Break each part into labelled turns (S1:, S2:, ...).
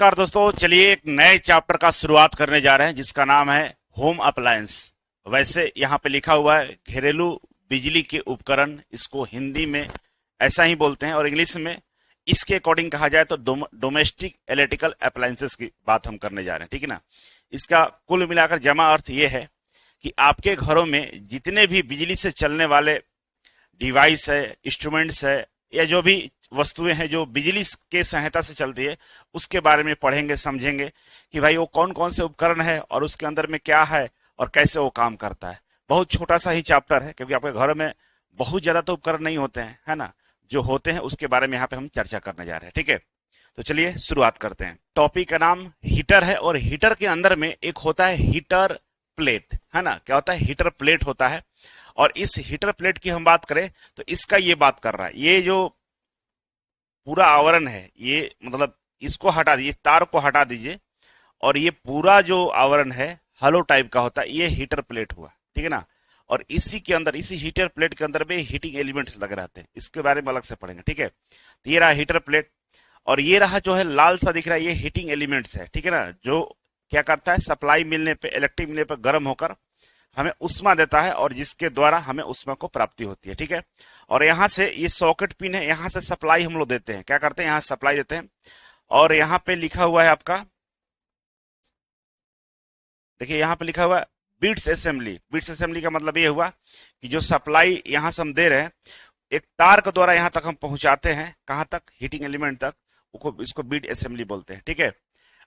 S1: नमस्कार दोस्तों, चलिए एक नए चैप्टर का शुरुआत करने जा रहे हैं जिसका नाम है होम अप्लायंस। वैसे यहाँ पे लिखा हुआ है घरेलू बिजली के उपकरण, इसको हिंदी में ऐसा ही बोलते हैं और इंग्लिश में इसके अकॉर्डिंग कहा जाए तो डोमेस्टिक इलेक्ट्रिकल अप्लायंसेस की बात हम करने जा रहे हैं, ठीक है ना। इसका कुल मिलाकर जमा अर्थ ये है कि आपके घरों में जितने भी बिजली से चलने वाले डिवाइस है, इंस्ट्रूमेंट्स है या जो भी वस्तुएं हैं जो बिजली के सहायता से चलती है, उसके बारे में पढ़ेंगे, समझेंगे कि भाई वो कौन कौन से उपकरण है और उसके अंदर में क्या है और कैसे वो काम करता है। बहुत छोटा सा ही चैप्टर है क्योंकि आपके घर में बहुत ज्यादा तो उपकरण नहीं होते हैं, है ना। जो होते हैं उसके बारे में यहाँ पे हम चर्चा करने जा रहे हैं, ठीक है। तो चलिए शुरुआत करते हैं। टॉपिक का नाम हीटर है और हीटर के अंदर में एक होता है हीटर प्लेट, है ना। क्या होता है? हीटर प्लेट होता है। और इस हीटर प्लेट की हम बात करें तो इसका ये बात कर रहा है, ये जो पूरा आवरण है, ये मतलब इसको हटा दीजिए, तार को हटा दीजिए और ये पूरा जो आवरण है हलो टाइप का होता है, ये हीटर प्लेट हुआ, ठीक है ना। और इसी के अंदर, इसी हीटर प्लेट के अंदर में हीटिंग एलिमेंट्स लगे रहते हैं, इसके बारे में अलग से पढ़ेंगे, ठीक है। तो ये रहा हीटर प्लेट और ये रहा जो है लाल सा दिख रहा है, ये हीटिंग एलिमेंट्स है, ठीक है ना। जो क्या करता है, सप्लाई मिलने पे, इलेक्ट्रिक मिलने पे गर्म होकर हमें उष्मा देता है और जिसके द्वारा हमें उष्मा को प्राप्ति होती है, ठीक है। और यहाँ से ये सॉकेट पिन है, यहाँ से सप्लाई हम लोग देते हैं, क्या करते हैं, यहाँ सप्लाई देते हैं। और यहाँ पे लिखा हुआ है आपका, देखिए यहाँ पे लिखा हुआ है बिट्स असेंबली। बिट्स असेंबली का मतलब ये हुआ कि जो सप्लाई यहाँ से हम दे रहे हैं एक तार के द्वारा यहाँ तक हम पहुंचाते हैं, कहाँ तक, हीटिंग एलिमेंट तक, इसको बिट असेंबली बोलते हैं, ठीक है।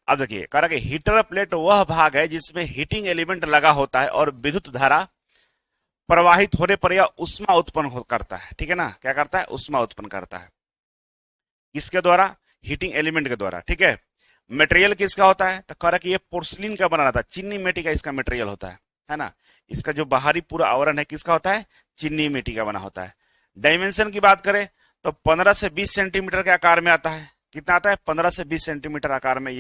S1: अब देखिए कह रहा कि हीटर प्लेट वह भाग है जिसमें हीटिंग एलिमेंट लगा होता है और विद्युत धारा प्रवाहित होने पर यह उष्मा उत्पन्न करता है, ठीक है ना। क्या करता है? उष्मा उत्पन्न करता है। किसके द्वारा? हीटिंग एलिमेंट के द्वारा, ठीक है। मटेरियल किसका होता है? तो कह रहा कि ये पोर्सलिन का बना रहता है, चीनी मिट्टी का इसका मटेरियल होता है ना। इसका जो बाहरी पूरा आवरण है किसका होता है? चीनी मिट्टी का बना होता है। डायमेंशन की बात करें तो 15 से 20 सेंटीमीटर के आकार में आता है। कितना आता है? 15 से 20 सेंटीमीटर आकार में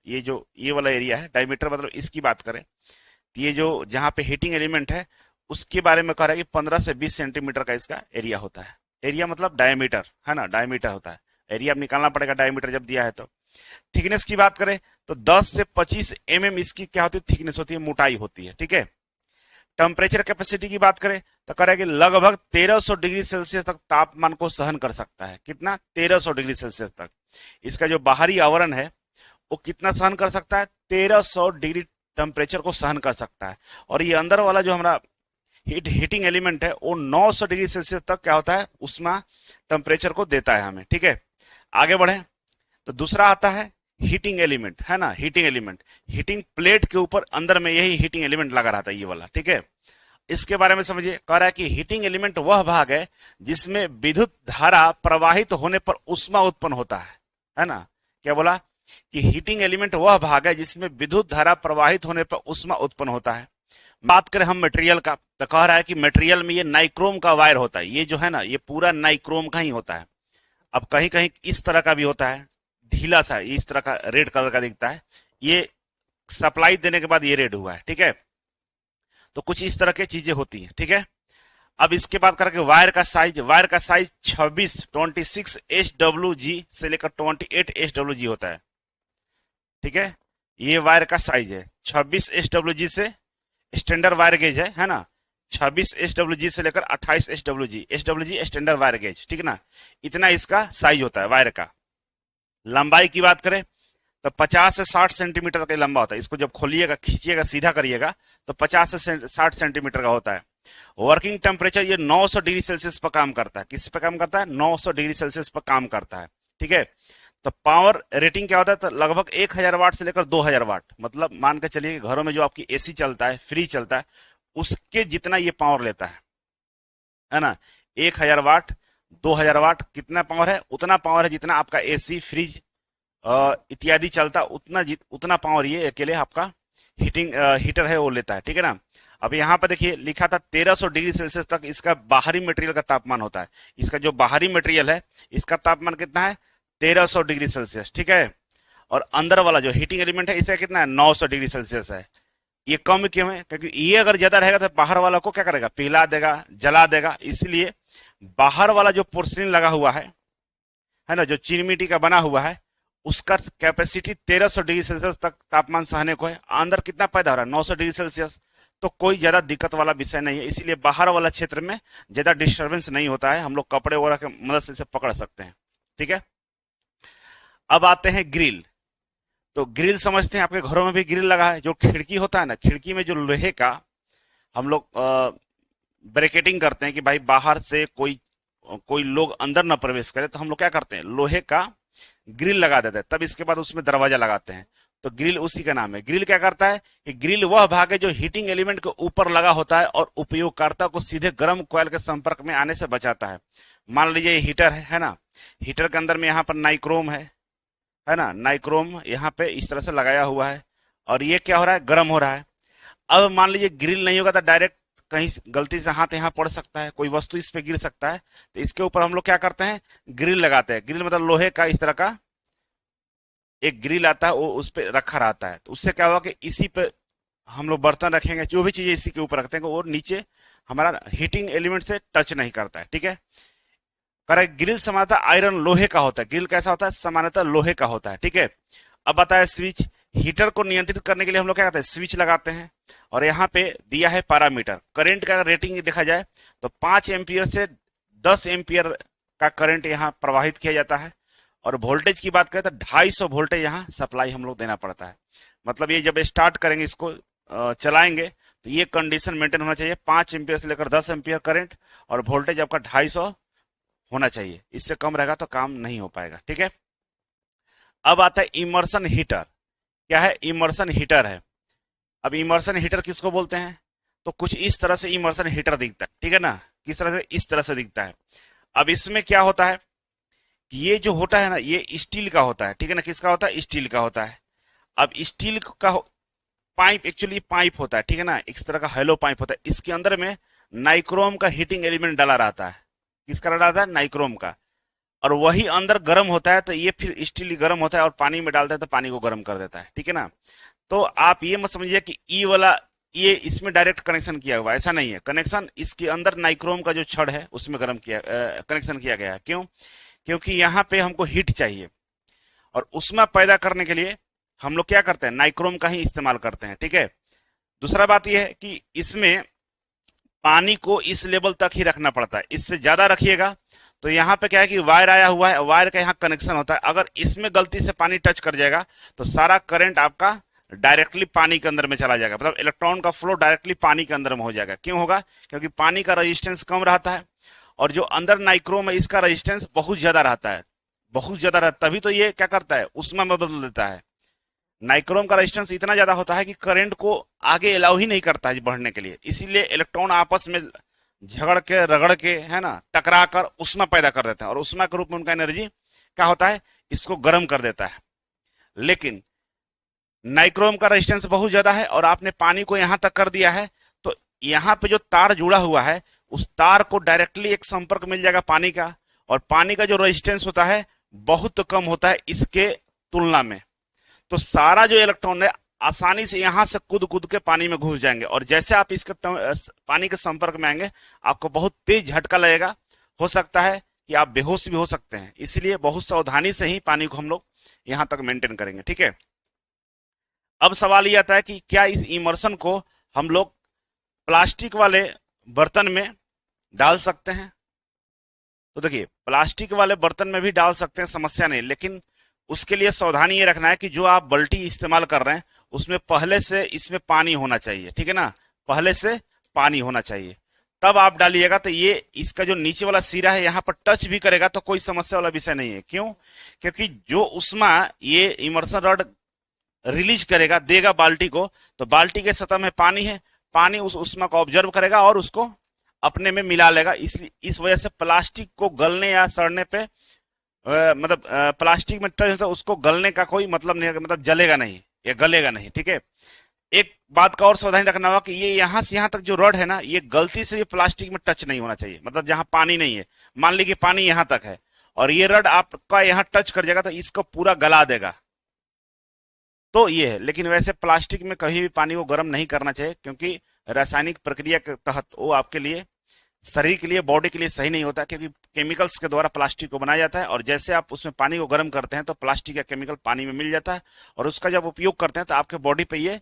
S1: ये जो ये वाला एरिया है, डायमीटर मतलब इसकी बात करें तो ये जो जहां पे हीटिंग एलिमेंट है उसके बारे में कह रहा है कि 15 से 20 सेंटीमीटर का इसका एरिया होता है। एरिया मतलब डायमीटर, है ना, डायमीटर होता है। एरिया निकालना पड़ेगा डायमीटर जब दिया है तो। थिकनेस की बात करें तो 10 से 25 mm इसकी क्या होती है? थिकनेस होती है, मोटाई होती है, ठीक है। टेम्परेचर कैपेसिटी की बात करें तो कह रहा है कि लगभग 1300 डिग्री सेल्सियस तक तापमान को सहन कर सकता है। कितना? 1300 डिग्री सेल्सियस तक। इसका जो बाहरी आवरण है वो कितना सहन कर सकता है? 1300 डिग्री टेम्परेचर को सहन कर सकता है। और ये अंदर वाला जो हमारा हीटिंग एलिमेंट है वो 900 डिग्री सेल्सियस तक क्या होता है? उष्मा टेम्परेचर को देता है हमें, ठीक है। आगे बढ़े तो दूसरा आता है हीटिंग एलिमेंट, है ना। हीटिंग एलिमेंट हीटिंग प्लेट के ऊपर अंदर में यही हीटिंग एलिमेंट लगा रहता है, ये वाला, ठीक है। इसके बारे में समझिए। कह रहा है कि हीटिंग एलिमेंट वह भाग है जिसमें विद्युत धारा प्रवाहित होने पर उष्मा उत्पन्न होता है ना। क्या बोला? कि हीटिंग एलिमेंट वह भाग है जिसमें विद्युत धारा प्रवाहित होने पर उष्मा उत्पन्न होता है। बात करें हम मटेरियल का तो कह रहा है कि मटेरियल में ये नाइक्रोम का वायर होता है। ये जो है ना, ये पूरा नाइक्रोम का ही होता है। अब कहीं कहीं इस तरह का भी होता है, ढीला सा, इस तरह का रेड कलर का दिखता है। ये सप्लाई देने के बाद ये रेड हुआ है, ठीक है। तो कुछ इस तरह की चीजें होती हैं, ठीक है। अब इसके बाद करके वायर का साइज 26 SWG से लेकर 28 SWG होता है, ठीक है। ये वायर का साइज है 26 SWG से, स्टैंडर्ड वायर गेज है ना। 26 SWG से लेकर 28 SWG स्टैंडर्ड वायर गेज, ठीक है ना। इतना इसका साइज होता है वायर का। लंबाई की बात करें तो 50 से 60 सेंटीमीटर का लंबा होता है। इसको जब खोलिएगा, खींचिएगा, सीधा करिएगा तो 50 से 60 सेंटीमीटर का होता है। वर्किंग टेम्परेचर ये 900 डिग्री सेल्सियस पर काम करता है। किस पे काम करता है? 900 डिग्री सेल्सियस पर काम करता है, ठीक है। तो पावर रेटिंग क्या होता है? तो लगभग 1000 वाट से लेकर 2000 वाट, मतलब मान के चलिए घरों में जो आपकी एसी चलता है, फ्रिज चलता है, उसके जितना ये पावर लेता है ना। 1000 वाट, 2000 वाट, कितना पावर है? उतना पावर है जितना आपका एसी, फ्रिज इत्यादि चलता, उतना पावर ये अकेले आपका हीटर है वो लेता है, ठीक है ना। अब यहाँ पर देखिए लिखा था 1300 डिग्री सेल्सियस तक इसका बाहरी मटेरियल का तापमान होता है। इसका जो बाहरी मटेरियल है इसका तापमान कितना है? 1300 डिग्री सेल्सियस, ठीक है। और अंदर वाला जो हीटिंग एलिमेंट है इसका कितना है? 900 डिग्री सेल्सियस है। ये कम क्यों है? क्योंकि ये अगर ज्यादा रहेगा तो बाहर वाला को क्या करेगा? पिघला देगा, जला देगा। इसलिए बाहर वाला जो पोर्सलिन लगा हुआ है ना, जो चीनी मिट्टी का बना हुआ है, उसका कैपेसिटी 1300 डिग्री सेल्सियस तक तापमान सहने को है। अंदर कितना पैदा हो रहा है, 900 डिग्री सेल्सियस। तो कोई ज्यादा दिक्कत वाला विषय नहीं है, इसीलिए बाहर वाला क्षेत्र में ज्यादा डिस्टर्बेंस नहीं होता है, हम लोग कपड़े वगैरह की मदद से इसे पकड़ सकते हैं। ठीक है, अब आते हैं ग्रिल। तो ग्रिल समझते हैं, आपके घरों में भी ग्रिल लगा है। जो खिड़की होता है ना, खिड़की में जो लोहे का हम लोग ब्रैकेटिंग करते हैं कि भाई बाहर से कोई कोई लोग अंदर ना प्रवेश करे, तो हम लोग क्या करते हैं, लोहे का ग्रिल लगा देते हैं, तब इसके बाद उसमें दरवाजा लगाते हैं। तो ग्रिल उसी का नाम है। ग्रिल क्या करता है कि ग्रिल वह भाग है जो हीटिंग एलिमेंट के ऊपर लगा होता है और उपयोगकर्ता को सीधे गर्म कॉइल के संपर्क में आने से बचाता है। मान लीजिए ये हीटर है ना, हीटर के अंदर में यहाँ पर नाइक्रोम है ना, नाइक्रोम यहाँ पे इस तरह से लगाया हुआ है, और ये क्या हो रहा है, गर्म हो रहा है। अब मान लीजिए ग्रिल नहीं होगा तो डायरेक्ट कहीं गलती से हाथ यहाँ पड़ सकता है, कोई वस्तु इस पे गिर सकता है, तो इसके ऊपर हम लोग क्या करते हैं, ग्रिल लगाते हैं। ग्रिल मतलब लोहे का इस तरह का एक ग्रिल आता है, वो उस पे रखा रहता है। तो उससे क्या होगा कि इसी पे हम लोग बर्तन रखेंगे, जो भी चीजें इसी के ऊपर रखते हैं, और नीचे हमारा हीटिंग एलिमेंट से टच नहीं करता है। ठीक है, करेक्ट। ग्रिल सामान्यतः आयरन लोहे का होता है। ग्रिल कैसा होता है, सामान्यतः लोहे का होता है। ठीक है, अब आता है स्विच। हीटर को नियंत्रित करने के लिए हम लोग क्या करते हैं, स्विच लगाते हैं, और यहाँ पे दिया है पैरामीटर। करंट का रेटिंग देखा जाए तो 5 एम्पियर से 10 एम्पियर का करंट यहाँ प्रवाहित किया जाता है, और वोल्टेज की बात करें तो 250 वोल्टेज यहाँ सप्लाई हम लोग देना पड़ता है। मतलब ये जब स्टार्ट करेंगे, इसको चलाएंगे, तो ये कंडीशन मेंटेन होना चाहिए, 5 एम्पियर से लेकर 10 एम्पियर करंट, और वोल्टेज आपका 250 होना चाहिए। इससे कम रहेगा तो काम नहीं हो पाएगा। ठीक है, अब आता है इमर्सन हीटर। क्या है, इमर्सन हीटर है। अब इमर्सन हीटर किसको बोलते हैं, तो कुछ इस तरह से इमर्सन हीटर दिखता है। ठीक है ना, किस तरह से, इस तरह से दिखता है। अब इसमें क्या होता है कि ये जो होता है ना, ये स्टील का होता है। ठीक है ना, किसका होता है, स्टील का होता है। अब स्टील का पाइप, एक्चुअली पाइप होता है, ठीक है ना, इस तरह का हेलो पाइप होता है। इसके अंदर में नाइक्रोम का हीटिंग एलिमेंट डाला रहता है। किसका डाला रहता है, नाइक्रोम का, और वही अंदर गर्म होता है, तो ये फिर स्टील गर्म होता है और पानी में डालता है तो पानी को गर्म कर देता है। ठीक है ना, तो आप ये मत समझिए कि ई वाला ये इसमें डायरेक्ट कनेक्शन किया हुआ, ऐसा नहीं है। कनेक्शन इसके अंदर नाइक्रोम का जो छड़ है उसमें गर्म किया कनेक्शन किया गया है। क्यों, क्योंकि यहाँ पे हमको हीट चाहिए, और उष्मा पैदा करने के लिए हम लोग क्या करते हैं, नाइक्रोम का ही इस्तेमाल करते हैं। ठीक है, दूसरा बात यह है कि इसमें पानी को इस लेवल तक ही रखना पड़ता है। इससे ज्यादा रखिएगा तो यहाँ पे क्या है कि वायर आया हुआ है, वायर का यहाँ कनेक्शन होता है, अगर इसमें गलती से पानी टच कर जाएगा तो सारा करंट आपका डायरेक्टली पानी के अंदर में चला जाएगा। मतलब इलेक्ट्रॉन का फ्लो डायरेक्टली पानी के अंदर में हो जाएगा। क्यों होगा, क्योंकि पानी का रेजिस्टेंस कम रहता है, और जो अंदर नाइक्रोम है इसका रेजिस्टेंस बहुत ज्यादा रहता है, बहुत ज्यादा रहता है। तभी तो ये क्या करता है, उष्मा में बदल देता है। नाइक्रोम का रेजिस्टेंस इतना ज्यादा होता है कि करंट को आगे अलाउ ही नहीं करता है बढ़ने के लिए, इसीलिए इलेक्ट्रॉन आपस में झगड़ के, रगड़ के, है ना, टकरा कर उष्मा पैदा कर देते हैं, और उष्मा के रूप में उनका एनर्जी क्या होता है, इसको गर्म कर देता है। लेकिन नाइक्रोम का रेजिस्टेंस बहुत ज्यादा है, और आपने पानी को यहां तक कर दिया है, तो यहाँ पे जो तार जुड़ा हुआ है उस तार को डायरेक्टली एक संपर्क मिल जाएगा पानी का, और पानी का जो रेजिस्टेंस होता है बहुत कम होता है इसके तुलना में। तो सारा जो इलेक्ट्रॉन है आसानी से यहां से कूद कूद के पानी में घुस जाएंगे, और जैसे आप इसके पानी के संपर्क में आएंगे आपको बहुत तेज झटका लगेगा, हो सकता है कि आप बेहोश भी हो सकते हैं। इसलिए बहुत सावधानी से ही पानी को हम लोग यहां तक मेंटेन करेंगे। ठीक है, अब सवाल ये आता है कि क्या इस इमर्सन को हम लोग प्लास्टिक वाले बर्तन में डाल सकते हैं। तो देखिए, प्लास्टिक वाले बर्तन में भी डाल सकते हैं, समस्या नहीं, लेकिन उसके लिए सावधानी ये रखना है कि जो आप बाल्टी इस्तेमाल कर रहे हैं उसमें पहले से इसमें पानी होना चाहिए। ठीक है ना, पहले से पानी होना चाहिए, तब आप डालिएगा। तो ये इसका जो नीचे वाला सिरा है यहाँ पर टच भी करेगा तो कोई समस्या वाला विषय नहीं है। क्यों, क्योंकि जो उष्मा ये इमर्सन रॉड रिलीज करेगा, देगा बाल्टी को, तो बाल्टी के सतह में पानी है, पानी उस उष्मा को ऑब्जर्व करेगा और उसको अपने में मिला लेगा। इस वजह से प्लास्टिक को गलने या सड़ने पे मतलब प्लास्टिक में टच तो उसको गलने का कोई मतलब नहीं है, मतलब जलेगा नहीं या गलेगा नहीं। ठीक है, एक बात का और सावधानी रखना होगा कि ये यहां से यहां तक जो रॉड है ना, ये गलती से भी प्लास्टिक में टच नहीं होना चाहिए। मतलब जहां पानी नहीं है, मान लीजिए पानी यहां तक है और ये रॉड आपका यहां टच कर जाएगा तो इसको पूरा गला देगा, तो ये है। लेकिन वैसे प्लास्टिक में कभी भी पानी को गर्म नहीं करना चाहिए, क्योंकि रासायनिक प्रक्रिया के तहत वो आपके लिए शरीर के लिए, बॉडी के लिए सही नहीं होता, क्योंकि केमिकल्स के द्वारा प्लास्टिक को बनाया जाता है, और जैसे आप उसमें पानी को गर्म करते हैं तो प्लास्टिक का केमिकल पानी में मिल जाता है, और उसका जब उपयोग करते हैं तो आपके बॉडी पे ये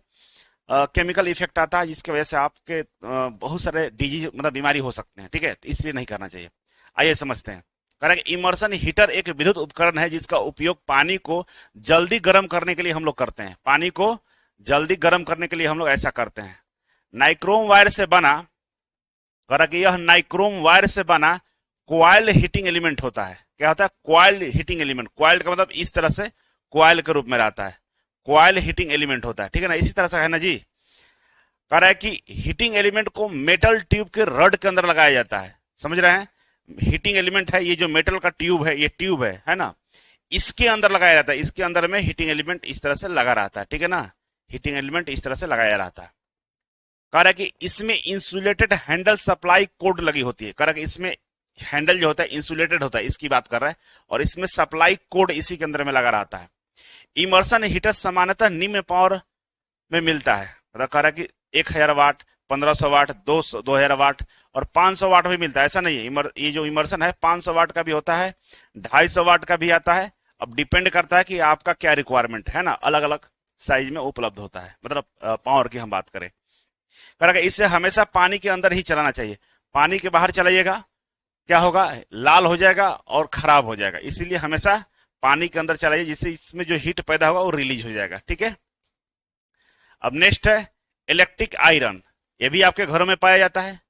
S1: केमिकल इफेक्ट आता है, जिसकी वजह से आपके बहुत सारे डिजीज मतलब बीमारी हो सकते हैं। ठीक है, तो इसलिए नहीं करना चाहिए। आइए समझते हैं। कारण इमर्शन हीटर एक विद्युत उपकरण है जिसका उपयोग पानी को जल्दी गर्म करने के लिए हम लोग करते हैं। पानी को जल्दी गर्म करने के लिए हम लोग ऐसा करते हैं। नाइक्रोम वायर से बना, कारण यह नाइक्रोम वायर से बना क्वाइल्ड हीटिंग एलिमेंट होता है। क्या होता है? Coiled heating element. क्वाइल्ड का मतलब इस तरह से क्वाइल के रूप में रहता है, क्वाइल हीटिंग एलिमेंट होता है। ठीक है ना, इसी तरह से है ना जी। कह रहा है कि हीटिंग एलिमेंट को मेटल ट्यूब के रड के अंदर लगाया जाता है। समझ रहे हैं? हीटिंग एलिमेंट है, ये जो मेटल का ट्यूब है, ये ट्यूब है ना, इसके अंदर लगाया जाता है। इसके अंदर में हीटिंग एलिमेंट इस तरह से लगा रहता है। ठीक है ना, हीटिंग एलिमेंट इस तरह से लगाया रहता है। कह रहा है कि इसमें इंसुलेटेड हैंडल सप्लाई कोड लगी होती है। कह रहा है कि इसमें हैंडल जो होता है इंसुलेटेड होता है, इसकी बात कर रहा है, और इसमें सप्लाई कोड इसी के अंदर में लगा रहता है। इमर्शन हीटर सामान्यतः निम्न पावर में मिलता है। मतलब कह रहा है कि 1000 वाट, 1500 वाट, 2000 वाट और 500 वाट भी मिलता है। ऐसा नहीं है, ये जो इमर्शन है 500 वाट का भी होता है, 250 वाट का भी आता है। अब डिपेंड करता है कि आपका क्या रिक्वायरमेंट है ना, अलग अलग साइज में उपलब्ध होता है। मतलब पावर की हम बात करें, करेगा इससे हमेशा पानी के अंदर ही चलाना चाहिए। पानी के बाहर चलाइएगा, क्या होगा? लाल हो जाएगा और खराब हो जाएगा। इसीलिए हमेशा पानी के अंदर चलाइए, जिससे इसमें जो हीट पैदा होगा वो रिलीज हो जाएगा। ठीक है, अब नेक्स्ट है इलेक्ट्रिक आयरन। ये भी आपके घरों में पाया जाता है,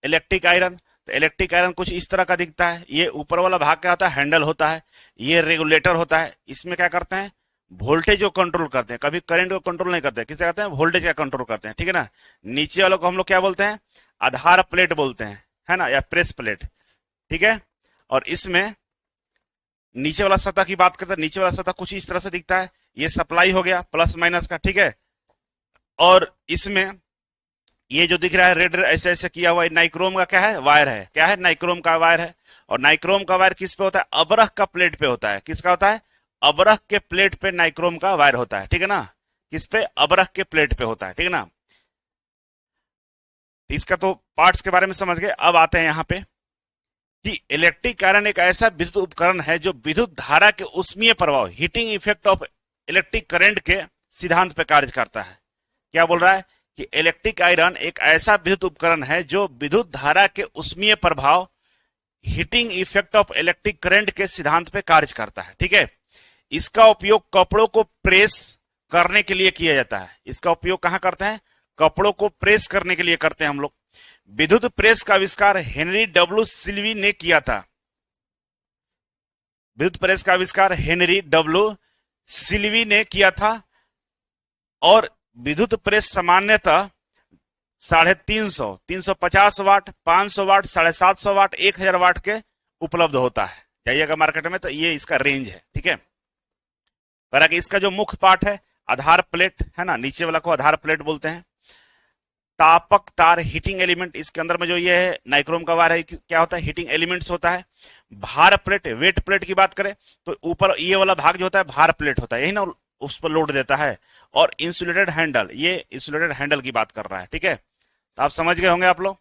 S1: इलेक्ट्रिक आयरन। तो इलेक्ट्रिक आयरन कुछ इस तरह का दिखता है। ये ऊपर वाला भाग क्या होता है? हैंडल होता है। ये रेगुलेटर होता है। इसमें क्या करते हैं? वोल्टेज को कंट्रोल करते हैं। कभी करंट को कंट्रोल नहीं करते, किसे कहते हैं? वोल्टेज का कंट्रोल करते हैं। ठीक है ना। नीचे वालों को हम लोग क्या बोलते हैं? आधार प्लेट बोलते हैं, है ना, या प्रेस प्लेट। ठीक है, और इसमें नीचे वाला सतह की बात करते हैं। नीचे वाला सतह कुछ इस तरह से दिखता है। ये सप्लाई हो गया प्लस माइनस का। ठीक है, और इसमें ये जो दिख रहा है रेड ऐसे ऐसे किया हुआ, नाइक्रोम का क्या है? वायर है। क्या है? नाइक्रोम का वायर है। और नाइक्रोम का वायर किस पे होता है? अबरख का प्लेट पे होता है। किसका होता है? अबरख के प्लेट पे नाइक्रोम का वायर होता है। ठीक है ना, किस पे? अबरख के प्लेट पे होता है। ठीक है ना। इसका तो पार्ट्स के बारे में समझ गए। अब आते हैं यहां पे कि इलेक्ट्रिक आयरन एक ऐसा विद्युत उपकरण है जो विद्युत धारा के उष्मीय प्रभाव, heating effect of electric current के सिद्धांत पे कार्य करता है। क्या बोल रहा है? कि इलेक्ट्रिक आयरन एक ऐसा विद्युत उपकरण है जो विद्युत धारा के उष्मीय प्रभाव, heating effect of electric current के सिद्धांत पे कार्य करता है। ठीक है, इसका उपयोग कपड़ों को प्रेस करने के लिए किया जाता है। इसका उपयोग कहां करते हैं? कपड़ों को प्रेस करने के लिए करते हैं हम लोग। विद्युत प्रेस का आविष्कार हेनरी डब्ल्यू सिल्वी ने किया था। विद्युत प्रेस का आविष्कार हेनरी डब्ल्यू सिल्वी ने किया था। और विद्युत प्रेस सामान्यतः 350, 350 वाट, 500 वाट, 750 वाट, 1000 वाट के उपलब्ध होता है। जाइएगा मार्केट में तो ये इसका रेंज है। ठीक है, करा कि इसका जो मुख्य पार्ट है आधार प्लेट है ना, नीचे वाला को आधार प्लेट बोलते हैं। तापक तार, हीटिंग एलिमेंट, इसके अंदर में जो ये है नाइक्रोम का वायर है, क्या होता है? हीटिंग एलिमेंट्स होता है। भार प्लेट, वेट प्लेट की बात करें तो ऊपर ये वाला भाग जो होता है भार प्लेट होता है, यही ना उस पर लोड देता है। और इंसुलेटेड हैंडल, ये इंसुलेटेड हैंडल की बात कर रहा है। ठीक है, तो आप समझ गए होंगे आप लोग।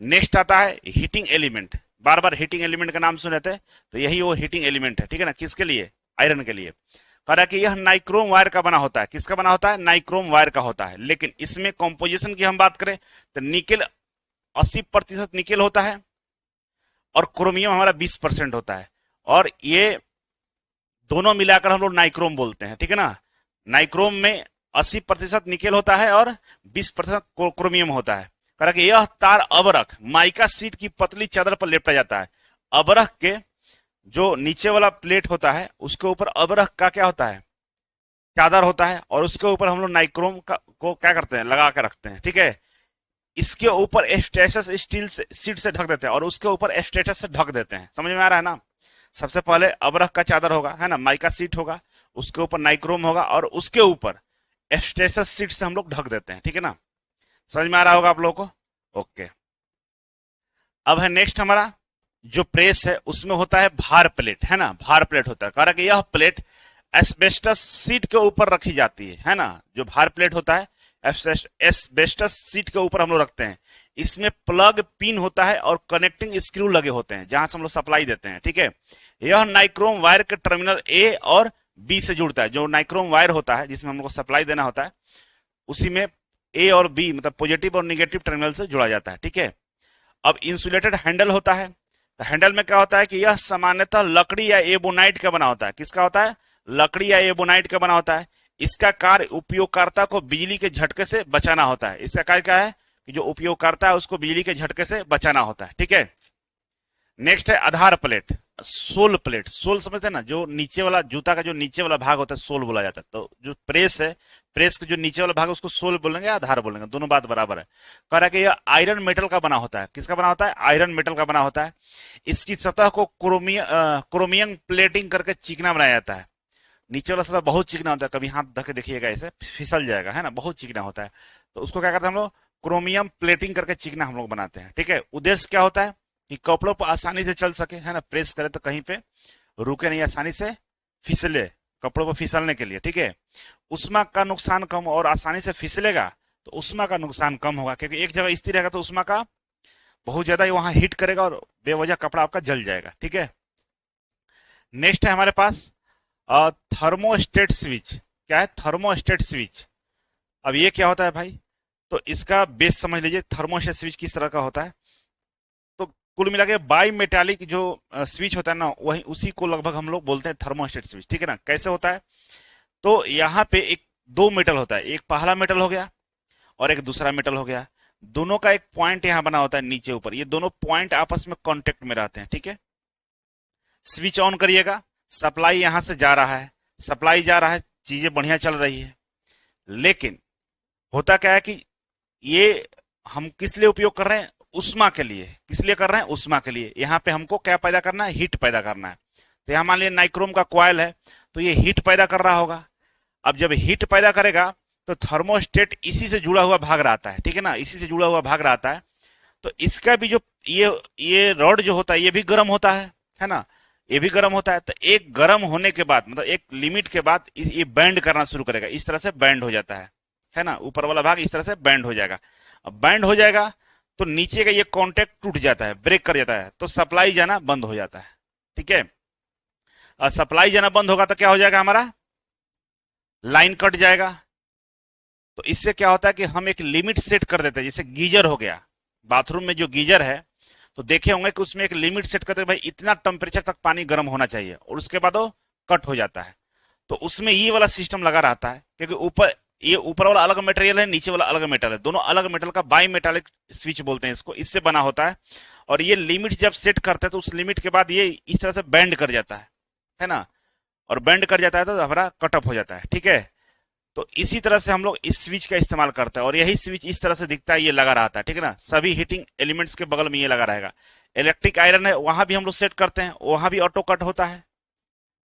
S1: नेक्स्ट आता है हीटिंग एलिमेंट। बार बार हीटिंग एलिमेंट का नाम सुने थे, तो यही वो हीटिंग एलिमेंट है। ठीक है ना, किसके लिए? आयरन के लिए। कह रहा है कि यह नाइक्रोम वायर का बना होता है। किसका बना होता है? नाइक्रोम वायर का होता है। लेकिन इसमें कॉम्पोजिशन की हम बात करें तो निकेल 80% निकेल होता है और क्रोमियम हमारा 20% होता है। और ये दोनों मिलाकर हम लोग नाइक्रोम बोलते हैं। ठीक है ना, नाइक्रोम में 80% निकेल होता है और 20% क्रोमियम होता है। कह रहा है कि यह तार अबरख माइका सीट की पतली चादर पर लेपटा जाता है। अबरख के जो नीचे वाला प्लेट होता है उसके ऊपर अबरख का क्या होता है? चादर होता है, और उसके ऊपर हम लोग नाइक्रोम को क्या करते हैं? लगा के रखते हैं। ठीक है, इसके ऊपर एस्टेटस स्टील से सीट से ढक देते हैं और उसके ऊपर एस्टेटस से ढक देते हैं। समझ में आ रहा है ना। सबसे पहले अबरख का चादर होगा, है ना, माइका सीट होगा, उसके ऊपर नाइक्रोम होगा और उसके ऊपर एस्टेटस सीट से हम लोग ढक देते हैं। ठीक है ना, समझ में आ रहा होगा आप लोगों को। ओके, अब है नेक्स्ट हमारा जो प्रेस है उसमें होता है भार प्लेट, है ना, भार प्लेट होता है। कह रहा है कि यह प्लेट एस्बेस्टस सीट के ऊपर रखी जाती है ना। जो भार प्लेट होता है एस्बेस्टस सीट के ऊपर हम लोग रखते हैं। इसमें प्लग पिन होता है और कनेक्टिंग स्क्रू लगे होते हैं जहां से हम लोग सप्लाई देते हैं, ठीक है। यह नाइक्रोम वायर के टर्मिनल ए और बी से जुड़ता है। जो नाइक्रोम वायर होता है जिसमें हम लोग को सप्लाई देना होता है, उसी में ए और बी मतलब पॉजिटिव और निगेटिव टर्मिनल से जुड़ा जाता है, ठीक है। अब इंसुलेटेड हैंडल होता है। तो हैंडल में क्या होता है कि यह सामान्यतः लकड़ी या एबोनाइट का बना होता है। किसका होता है? लकड़ी या एबोनाइट का बना होता है। इसका कार्य उपयोगकर्ता को बिजली के झटके से बचाना होता है। इसका कार्य क्या है कि जो उपयोगकर्ता है उसको बिजली के झटके से बचाना होता है, ठीक है। नेक्स्ट है आधार प्लेट, सोल प्लेट। सोल समझते हैं ना, जो नीचे वाला जूता का जो नीचे वाला भाग होता है सोल बोला जाता है। तो जो प्रेस है, प्रेस का जो नीचे वाला भाग है उसको सोल बोलेंगे, आधार बोलेंगे, दोनों बात बराबर है। कह रहा है कि यह आयरन मेटल का बना होता है। किसका बना होता है? आयरन मेटल का बना होता है। इसकी सतह को क्रोमियम प्लेटिंग करके चिकना बनाया जाता है। नीचे वाला सतह बहुत चिकना होता है, कभी हाथ धके देखिएगा ऐसे फिसल जाएगा, है ना, बहुत चिकना होता है। तो उसको क्या करते हैं हम लोग? क्रोमियम प्लेटिंग करके चिकना हम लोग बनाते हैं, ठीक है। उद्देश्य क्या होता है कि कपड़ों पर आसानी से चल सके, है ना, प्रेस करे तो कहीं पे रुके नहीं, आसानी से फिसले, कपड़ों पर फिसलने के लिए, ठीक है। उष्मा का नुकसान कम, और आसानी से फिसलेगा तो उष्मा का नुकसान कम होगा, क्योंकि एक जगह स्थिर रहेगा तो उष्मा का बहुत ज्यादा वहां हिट करेगा और बेवजह कपड़ा आपका जल जाएगा, ठीक है। नेक्स्ट है हमारे पास थर्मोस्टेट स्विच। क्या है? Thermostat switch. अब ये क्या होता है भाई? तो इसका बेस समझ लीजिए, थर्मोस्टेट स्विच किस तरह का होता है। तो कुल मिला के बाई मेटालिक जो स्विच होता है ना, वही उसी को लगभग हम लोग बोलते हैं थर्मोस्टेट स्विच, ठीक है ना। कैसे होता है? तो यहाँ पे एक दो मेटल होता है, एक पहला मेटल हो गया और एक दूसरा मेटल हो गया। दोनों का एक पॉइंट यहाँ बना होता है नीचे ऊपर, ये दोनों पॉइंट आपस में कांटेक्ट में रहते हैं, ठीक है। स्विच ऑन करिएगा, सप्लाई यहां से जा रहा है, सप्लाई जा रहा है, चीजें बढ़िया चल रही है। लेकिन होता क्या है कि ये हम किस लिए उपयोग कर रहे हैं? उष्मा के लिए। किस लिए कर रहे हैं? उष्मा के लिए। यहाँ पे हमको क्या पैदा करना है? हीट पैदा करना है। तो यहाँ मान लीजिए नाइक्रोम का कॉइल है, तो ये हीट पैदा कर रहा होगा। अब जब हीट पैदा करेगा तो थर्मोस्टेट इसी से जुड़ा हुआ भाग रहता है, ठीक है ना, इसी से जुड़ा हुआ भाग रहता है। तो इसका भी जो ये रॉड जो होता है ये भी गर्म होता है ना, ये भी गर्म होता है। तो एक गर्म होने के बाद मतलब एक लिमिट के बाद ये बैंड करना शुरू करेगा, इस तरह से बैंड हो जाता है ना, ऊपर वाला भाग इस तरह से बैंड हो जाएगा। अब बैंड हो जाएगा तो नीचे का ये कांटेक्ट टूट जाता है, ब्रेक कर जाता है, तो सप्लाई जाना बंद हो जाता है, ठीक है। और सप्लाई जाना बंद होगा तो क्या हो जाएगा? हमारा लाइन कट जाएगा। तो इससे क्या होता है कि हम एक लिमिट सेट कर देते हैं। जैसे गीजर हो गया, बाथरूम में जो गीजर है, तो देखे होंगे कि उसमें एक लिमिट सेट करते हैं, भाई इतना टेम्परेचर तक पानी गर्म होना चाहिए, और उसके बाद वो कट हो जाता है। तो उसमें ये वाला सिस्टम लगा रहता है, क्योंकि ये ऊपर वाला अलग मटेरियल है, नीचे वाला अलग मेटल है, दोनों अलग मेटल का बाई मेटालिक स्विच बोलते हैं इसको, इससे बना होता है। और ये लिमिट जब सेट करते हैं तो उस लिमिट के बाद ये इस तरह से बैंड कर जाता है ना, और बैंड कर जाता है तो हमारा कटअप हो जाता है, ठीक है। तो इसी तरह से हम लोग इस स्विच का इस्तेमाल करते हैं, और यही स्विच इस तरह से दिखता है, ये लगा रहता है, ठीक है ना। सभी हीटिंग एलिमेंट्स के बगल में ये लगा रहेगा। इलेक्ट्रिक आयरन है, वहां भी हम लोग सेट करते हैं, वहां भी ऑटो कट होता है,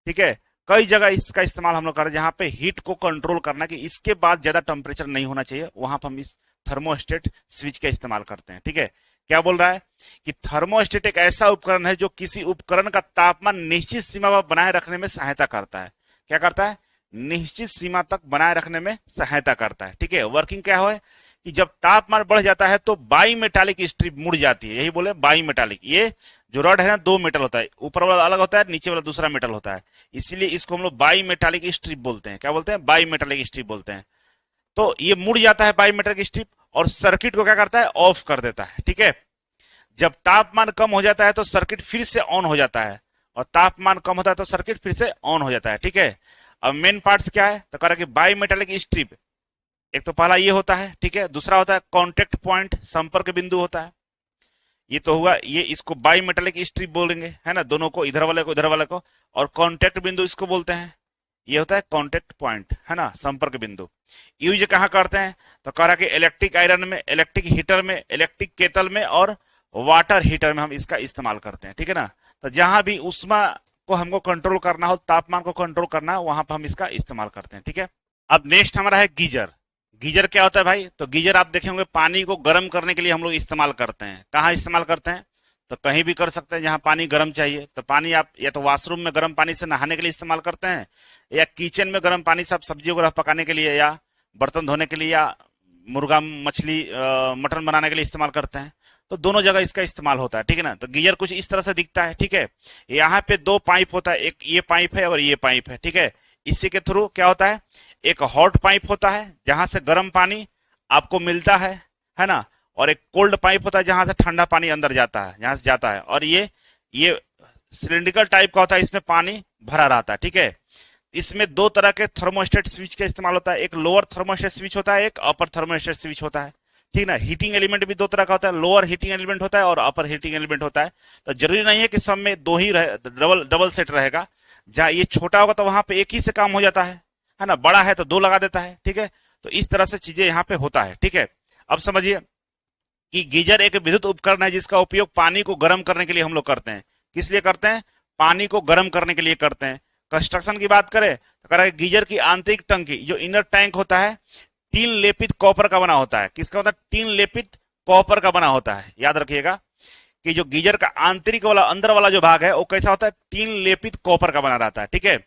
S1: ठीक है। कई जगह इसका इस्तेमाल हम लोग करते हैं जहां पे हीट को कंट्रोल करना कि इसके बाद ज्यादा टेम्परेचर नहीं होना चाहिए, वहां पर हम इस थर्मोस्टेट स्विच का इस्तेमाल करते हैं, ठीक है। क्या बोल रहा है कि थर्मोस्टेट एक ऐसा उपकरण है जो किसी उपकरण का तापमान निश्चित सीमा पर बनाए रखने में सहायता करता है। क्या करता है? निश्चित सीमा तक बनाए रखने में सहायता करता है, ठीक है। वर्किंग क्या है कि जब तापमान बढ़ जाता है तो बाई मेटालिक स्ट्रिप मुड़ जाती है, यही बोले बाई मेटालिक। ये जो रॉड है ना, दो मेटल होता है, ऊपर वाला अलग होता है, नीचे वाला दूसरा मेटल होता है, इसीलिए इसको हम लोग बाई मेटालिक स्ट्रिप बोलते हैं। क्या बोलते हैं? बाई मेटालिक स्ट्रिप बोलते हैं। तो ये मुड़ जाता है बाई मेटालिक स्ट्रिप, और सर्किट को क्या करता है? ऑफ कर देता है, ठीक है। जब तापमान कम हो जाता है तो सर्किट फिर से ऑन हो जाता है, और तापमान कम होता है तो सर्किट फिर से ऑन हो जाता है, ठीक है। अब मेन पार्ट्स क्या है? तो कह रहा है कि बाई मेटालिक स्ट्रिप, एक तो पहला ये होता है, ठीक है। दूसरा होता है कॉन्टेक्ट पॉइंट, संपर्क बिंदु होता है। ये तो हुआ, ये इसको बाई मेटालिक स्ट्रिप बोलेंगे, है ना, दोनों को, इधर वाले को इधर वाले को। और कॉन्टेक्ट बिंदु इसको बोलते हैं, ये होता है कॉन्टेक्ट पॉइंट, है ना, संपर्क बिंदु। यूज कहाँ करते हैं? तो कह रहा कि इलेक्ट्रिक आयरन में, इलेक्ट्रिक हीटर में, इलेक्ट्रिक केतल में और वाटर हीटर में हम इसका इस्तेमाल करते हैं, ठीक है ना। तो जहां भी उष्मा को हमको कंट्रोल करना हो, तापमान को कंट्रोल करना हो, वहां पर हम इसका इस्तेमाल करते हैं, ठीक है। अब नेक्स्ट हमारा है गीजर। गीजर क्या होता है भाई? तो गीजर आप देखे होंगे पानी को गर्म करने के लिए हम लोग इस्तेमाल करते हैं। कहाँ इस्तेमाल करते हैं? तो कहीं भी कर सकते हैं जहां पानी गर्म चाहिए। तो पानी आप या तो वॉशरूम में गर्म पानी से नहाने के लिए इस्तेमाल करते हैं, या किचन में गर्म पानी से आप सब्जियों को पकाने के लिए, या बर्तन धोने के लिए, या मुर्गा मछली मटन बनाने के लिए इस्तेमाल करते हैं, तो दोनों जगह इसका इस्तेमाल होता है, ठीक है ना। तो गीजर कुछ इस तरह से दिखता है, ठीक है। यहाँ पे दो पाइप होता है, एक ये पाइप है और ये पाइप है, ठीक है। इसी के थ्रू क्या होता है, एक हॉट पाइप होता है जहां से गर्म पानी आपको मिलता है ना, और एक कोल्ड पाइप होता है जहां से ठंडा पानी अंदर जाता है, जहां से जाता है, और ये सिलिंड्रिकल टाइप का होता है, इसमें पानी भरा रहता है, ठीक है। इसमें दो तरह के थर्मोस्टेट स्विच का इस्तेमाल होता है, एक लोअर थर्मोस्टेट स्विच होता है, एक अपर थर्मोस्टेट स्विच होता है, ठीक ना। हीटिंग एलिमेंट भी दो तरह का होता है, लोअर हीटिंग एलिमेंट होता है और अपर हीटिंग एलिमेंट होता है। तो जरूरी नहीं है कि सब में दो ही डबल डबल सेट रहेगा। जहां ये छोटा होगा तो वहां पे एक ही से काम हो जाता है ना, बड़ा है तो दो लगा देता है, ठीक है। तो इस तरह से चीजें यहाँ पे होता है, ठीक है। अब समझिए कि गीजर एक विद्युत उपकरण है जिसका उपयोग पानी को गर्म करने के लिए हम लोग करते हैं। किस लिए करते हैं, पानी को गर्म करने के लिए करते हैं। कंस्ट्रक्शन की बात करें तो कह रहा है गीजर की आंतरिक टंकी जो इनर टैंक होता है टीन लेपित कॉपर का बना होता है। किसका होता है, टीन लेपित कॉपर का बना होता है। याद रखिएगा कि जो गीजर का आंतरिक वाला अंदर वाला जो भाग है वो कैसा होता है, टीन लेपित कॉपर का बना रहता है, ठीक है।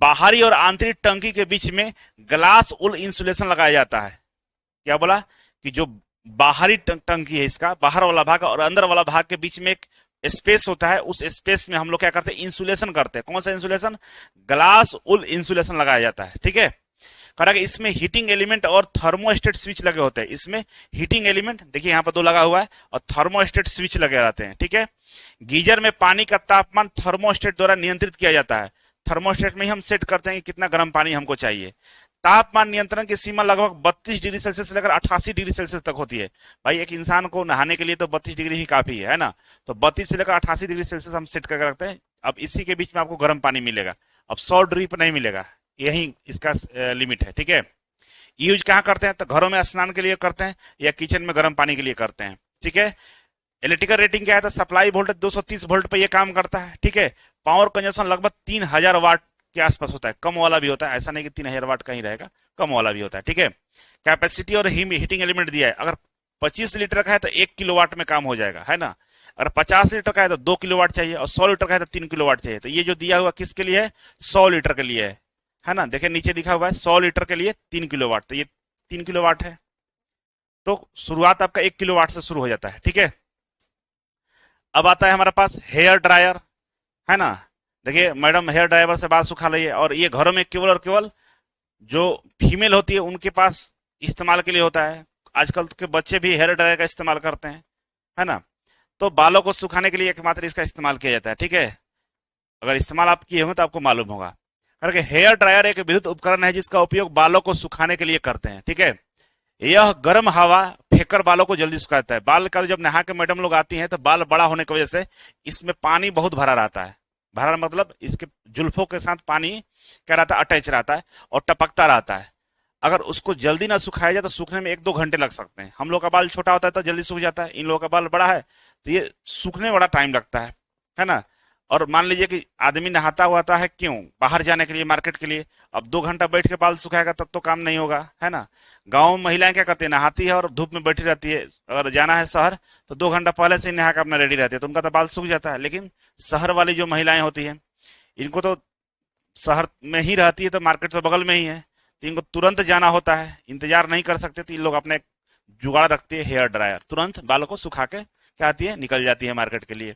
S1: बाहरी और आंतरिक टंकी के बीच में ग्लास उल इंसुलेशन लगाया जाता है। क्या बोला कि जो बाहरी टंकी है इसका बाहर वाला भाग और अंदर वाला भाग के बीच में एक स्पेस होता है, उस स्पेस में हम लोग क्या करते हैं, इंसुलेशन करते हैं। कौन सा इंसुलेशन, ग्लास उल इंसुलेशन लगाया जाता है, ठीक है। कहा कि इसमें हीटिंग एलिमेंट और थर्मोस्टेट स्विच लगे होते हैं। इसमें हीटिंग एलिमेंट देखिए यहाँ पर दो लगा हुआ है और थर्मोस्टेट स्विच लगे रहते हैं, ठीक है। गीजर में पानी का तापमान थर्मोस्टेट द्वारा नियंत्रित किया जाता है। थर्मोस्टेट में ही हम सेट करते हैं कि कितना गर्म पानी हमको चाहिए। तापमान नियंत्रण की सीमा लगभग 32 डिग्री सेल्सियस से लेकर 88 डिग्री सेल्सियस तक होती है। भाई एक इंसान को नहाने के लिए तो 32 डिग्री ही काफी है ना, तो 32 से लेकर 88 डिग्री सेल्सियस हम सेट करके रखते हैं। अब इसी के बीच में आपको गर्म पानी मिलेगा, अब 100 डिग्री पर नहीं मिलेगा, यही इसका लिमिट है, ठीक है। यूज कहाँ करते हैं, तो घरों में स्नान के लिए करते हैं या किचन में गर्म पानी के लिए करते हैं, ठीक है। इलेक्ट्रिकल रेटिंग क्या है, तो सप्लाई वोल्टेज 230 वोल्ट पर यह काम करता है, ठीक है। पावर कंजप्शन लगभग 3000 वाट के आसपास होता है, कम वाला भी होता है, ऐसा नहीं कि 3000 वाट का ही रहेगा, कम वाला भी होता है, ठीक है। कैपेसिटी और हीटिंग एलिमेंट दिया है, अगर 25 लीटर का है तो 1 किलोवाट में काम हो जाएगा, है ना। अगर 50 लीटर का है तो 2 किलोवाट चाहिए और 100 लीटर का है तो 3 किलोवाट चाहिए। तो ये जो दिया हुआ किसके लिए है, 100 लीटर के लिए है ना। देखिए नीचे लिखा हुआ है 100 लीटर के लिए 3 किलोवाट, तो ये 3 किलोवाट है। तो शुरुआत आपका 1 किलोवाट से शुरू हो जाता है, ठीक है। अब आता है हमारे पास हेयर ड्रायर, है ना। देखिए मैडम हेयर ड्रायर से बाल सुखा रही है, और ये घरों में केवल और केवल जो फीमेल होती है उनके पास इस्तेमाल के लिए होता है। आजकल के बच्चे भी हेयर ड्रायर का इस्तेमाल करते हैं, है ना। तो बालों को सुखाने के लिए एकमात्र इसका इस्तेमाल किया जाता है, ठीक है। अगर इस्तेमाल आप किए होंगे तो आपको मालूम होगा। करके हेयर ड्रायर एक विद्युत उपकरण है जिसका उपयोग बालों को सुखाने के लिए करते हैं, ठीक है। यह गर्म हवा फेंककर बालों को जल्दी सुखाता है। बाल का जब नहा के मैडम लोग आती हैं तो बाल बड़ा होने की वजह से इसमें पानी बहुत भरा रहता है। भरा मतलब इसके जुल्फों के साथ पानी क्या रहता है, अटैच रहता है और टपकता रहता है। अगर उसको जल्दी ना सुखाया जाए तो सूखने में 1-2 घंटे लग सकते हैं। हम लोग का बाल छोटा होता है तो जल्दी सूख जाता है, इन लोगों का बाल बड़ा है तो ये सूखने में बड़ा टाइम लगता है ना। और मान लीजिए कि आदमी नहाता हुआ है, क्यों, बाहर जाने के लिए, मार्केट के लिए। अब 2 घंटा बैठ के बाल सुखाएगा तब तो काम नहीं होगा, है ना। गांव में महिलाएं क्या करती है, नहाती है और धूप में बैठी रहती है। अगर जाना है शहर तो 2 घंटा पहले से ही नहा कर अपना रेडी रहती है, तो उनका तो बाल सूख जाता है। लेकिन शहर वाली जो महिलाएं होती है इनको तो शहर में ही रहती है तो मार्केट तो बगल में ही है, तो इनको तुरंत जाना होता है, इंतजार नहीं कर सकते, तो इन लोग अपने जुगाड़ रखती है हेयर ड्रायर, तुरंत बालों को सुखा के क्या आती है, निकल जाती है मार्केट के लिए।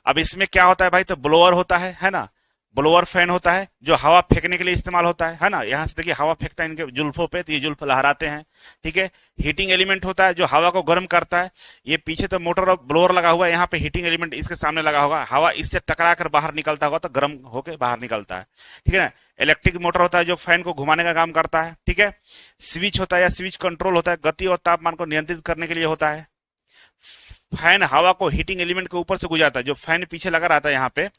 S1: अब इसमें क्या होता है भाई, तो ब्लोअर होता है ना। ब्लोअर फैन होता है जो हवा फेंकने के लिए इस्तेमाल होता है ना। यहां से देखिए हवा फेंकता है इनके जुल्फों पे, तो ये जुल्फ लहराते हैं, ठीक है। हीटिंग एलिमेंट होता है जो हवा को गर्म करता है। ये पीछे तो मोटर और ब्लोअर लगा हुआ है, यहाँ पे हीटिंग एलिमेंट इसके सामने लगा होगा, हवा इससे टकरा कर बाहर निकलता होगा तो गर्म होकर बाहर निकलता है, ठीक है ना। इलेक्ट्रिक मोटर होता है जो फैन को घुमाने का काम करता है, ठीक है। स्विच होता है या स्विच कंट्रोल होता है, गति और तापमान को नियंत्रित करने के लिए होता है। फैन हवा को हीटिंग एलिमेंट के ऊपर से गुजरता है, जो फैन पीछे लगा रहता है यहाँ पे,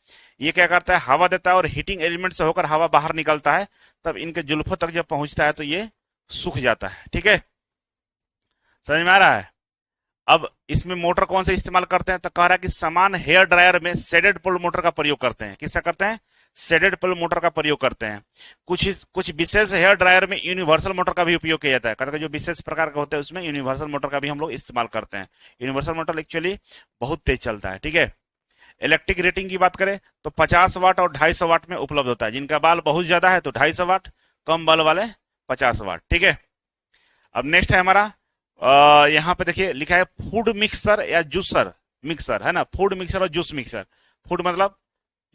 S1: ये क्या करता है, हवा देता है और हीटिंग एलिमेंट से होकर हवा बाहर निकलता है, तब इनके जुल्फों तक जब पहुंचता है तो ये सूख जाता है, ठीक है। समझ में आ रहा है। अब इसमें मोटर कौन से इस्तेमाल करते हैं, तो कह रहा है कि समान हेयर ड्रायर में शेडेड पोल मोटर का प्रयोग करते हैं। किसका करते हैं, शेडेड पोल मोटर का प्रयोग करते हैं। कुछ विशेष हेयर ड्रायर में यूनिवर्सल मोटर का भी उपयोग किया जाता है। करके जो विशेष प्रकार का होता है उसमें यूनिवर्सल मोटर का भी हम लोग इस्तेमाल करते हैं। यूनिवर्सल मोटर एक्चुअली बहुत तेज चलता है, ठीक है। इलेक्ट्रिक रेटिंग की बात करें तो 50 वाट और 250 वाट में उपलब्ध होता है। जिनका बाल बहुत ज्यादा है तो 250 वाट, कम बाल वाले 50 वाट, ठीक है। अब नेक्स्ट है हमारा, यहाँ पे देखिए लिखा है फूड मिक्सर या जूसर मिक्सर, है ना, फूड मिक्सर और जूस मिक्सर। फूड मतलब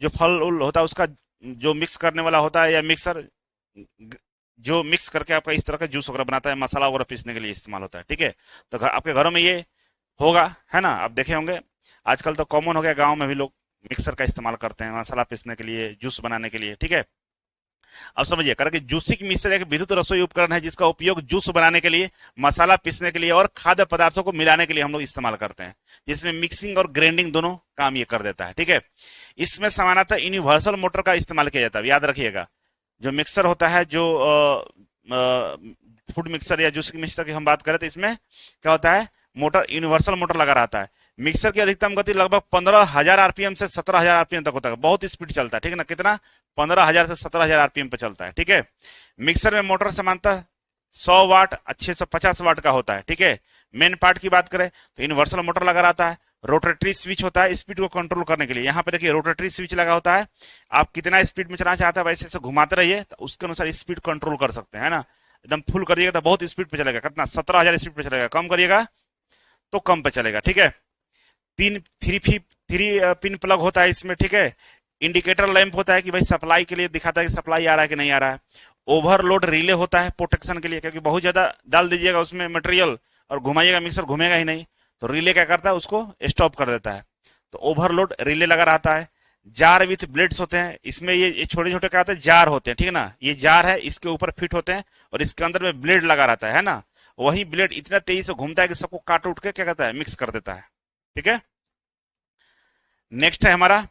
S1: जो फल उल होता है उसका जो मिक्स करने वाला होता है, या मिक्सर जो मिक्स करके आपका इस तरह का जूस वगैरह बनाता है, मसाला वगैरह पीसने के लिए इस्तेमाल होता है, ठीक है। तो आपके घरों में ये होगा, है ना, आप देखे होंगे। आजकल तो कॉमन हो गया, गांव में भी लोग मिक्सर का इस्तेमाल करते हैं मसाला पीसने के लिए, जूस बनाने के लिए, ठीक है। अब समझिए, कारण कि जूसिंग मिक्सर एक विद्युत रसोई उपकरण है जिसका उपयोग जूस बनाने के लिए, मसाला पीसने के लिए और खाद्य पदार्थों को मिलाने के लिए हम लोग इस्तेमाल करते हैं, जिसमें मिक्सिंग और ग्राइंडिंग दोनों काम ये कर देता है, ठीक है। इसमें सामान्यतः यूनिवर्सल मोटर का इस्तेमाल किया जाता है, याद रखिएगा। जो मिक्सर होता है, जो फूड मिक्सर या जूस मिक्सर की हम बात करें, तो इसमें क्या होता है, मोटर यूनिवर्सल मोटर लगा रहता है। मिक्सर की अधिकतम गति लगभग 15,000 आरपीएम से 17,000 आरपीएम तक होता है, बहुत स्पीड चलता है, ठीक है ना। कितना? 15,000 से 17,000 आरपीएम पे चलता है, ठीक है। मिक्सर में मोटर सामान्यतः 100 वाट 650 वाट का होता है, ठीक है। मेन पार्ट की बात करें तो यूनिवर्सल मोटर लगा रहता है, रोटेटरी स्विच होता है स्पीड को कंट्रोल करने के लिए। यहाँ पे देखिए रोटेटरी स्विच लगा होता है, आप कितना स्पीड में चलाना चाहते हैं वैसे से घुमाते रहिए, तो उसके अनुसार स्पीड कंट्रोल कर सकते हैं, है ना। एकदम फुल करिएगा तो बहुत स्पीड पे चलेगा, कितना? 17,000 स्पीड पे चलेगा। कम करिएगा तो कम पे चलेगा, ठीक है। थ्री पिन प्लग होता है इसमें, ठीक है। इंडिकेटर लैंप होता है कि भाई सप्लाई के लिए दिखाता है कि सप्लाई आ रहा है कि नहीं आ रहा है। ओवरलोड रिले होता है प्रोटेक्शन के लिए, क्योंकि बहुत ज्यादा डाल दीजिएगा उसमें मटेरियल और घुमाइएगा, मिक्सर घूमेगा ही नहीं, तो रिले क्या करता है, उसको स्टॉप कर देता है। तो ओवरलोड रिले लगा रहता है। जार विथ ब्लेड्स होते हैं इसमें, ये छोटे छोटे क्या होते हैं, जार होते हैं, ठीक है ना। ये जार है, इसके ऊपर फिट होते हैं और इसके अंदर में ब्लेड लगा रहता है ना। वही ब्लेड इतना तेजी से घूमता है कि सबको काट उठ के क्या करता है, मिक्स कर देता है, ठीक है। नेक्स्ट है हमारा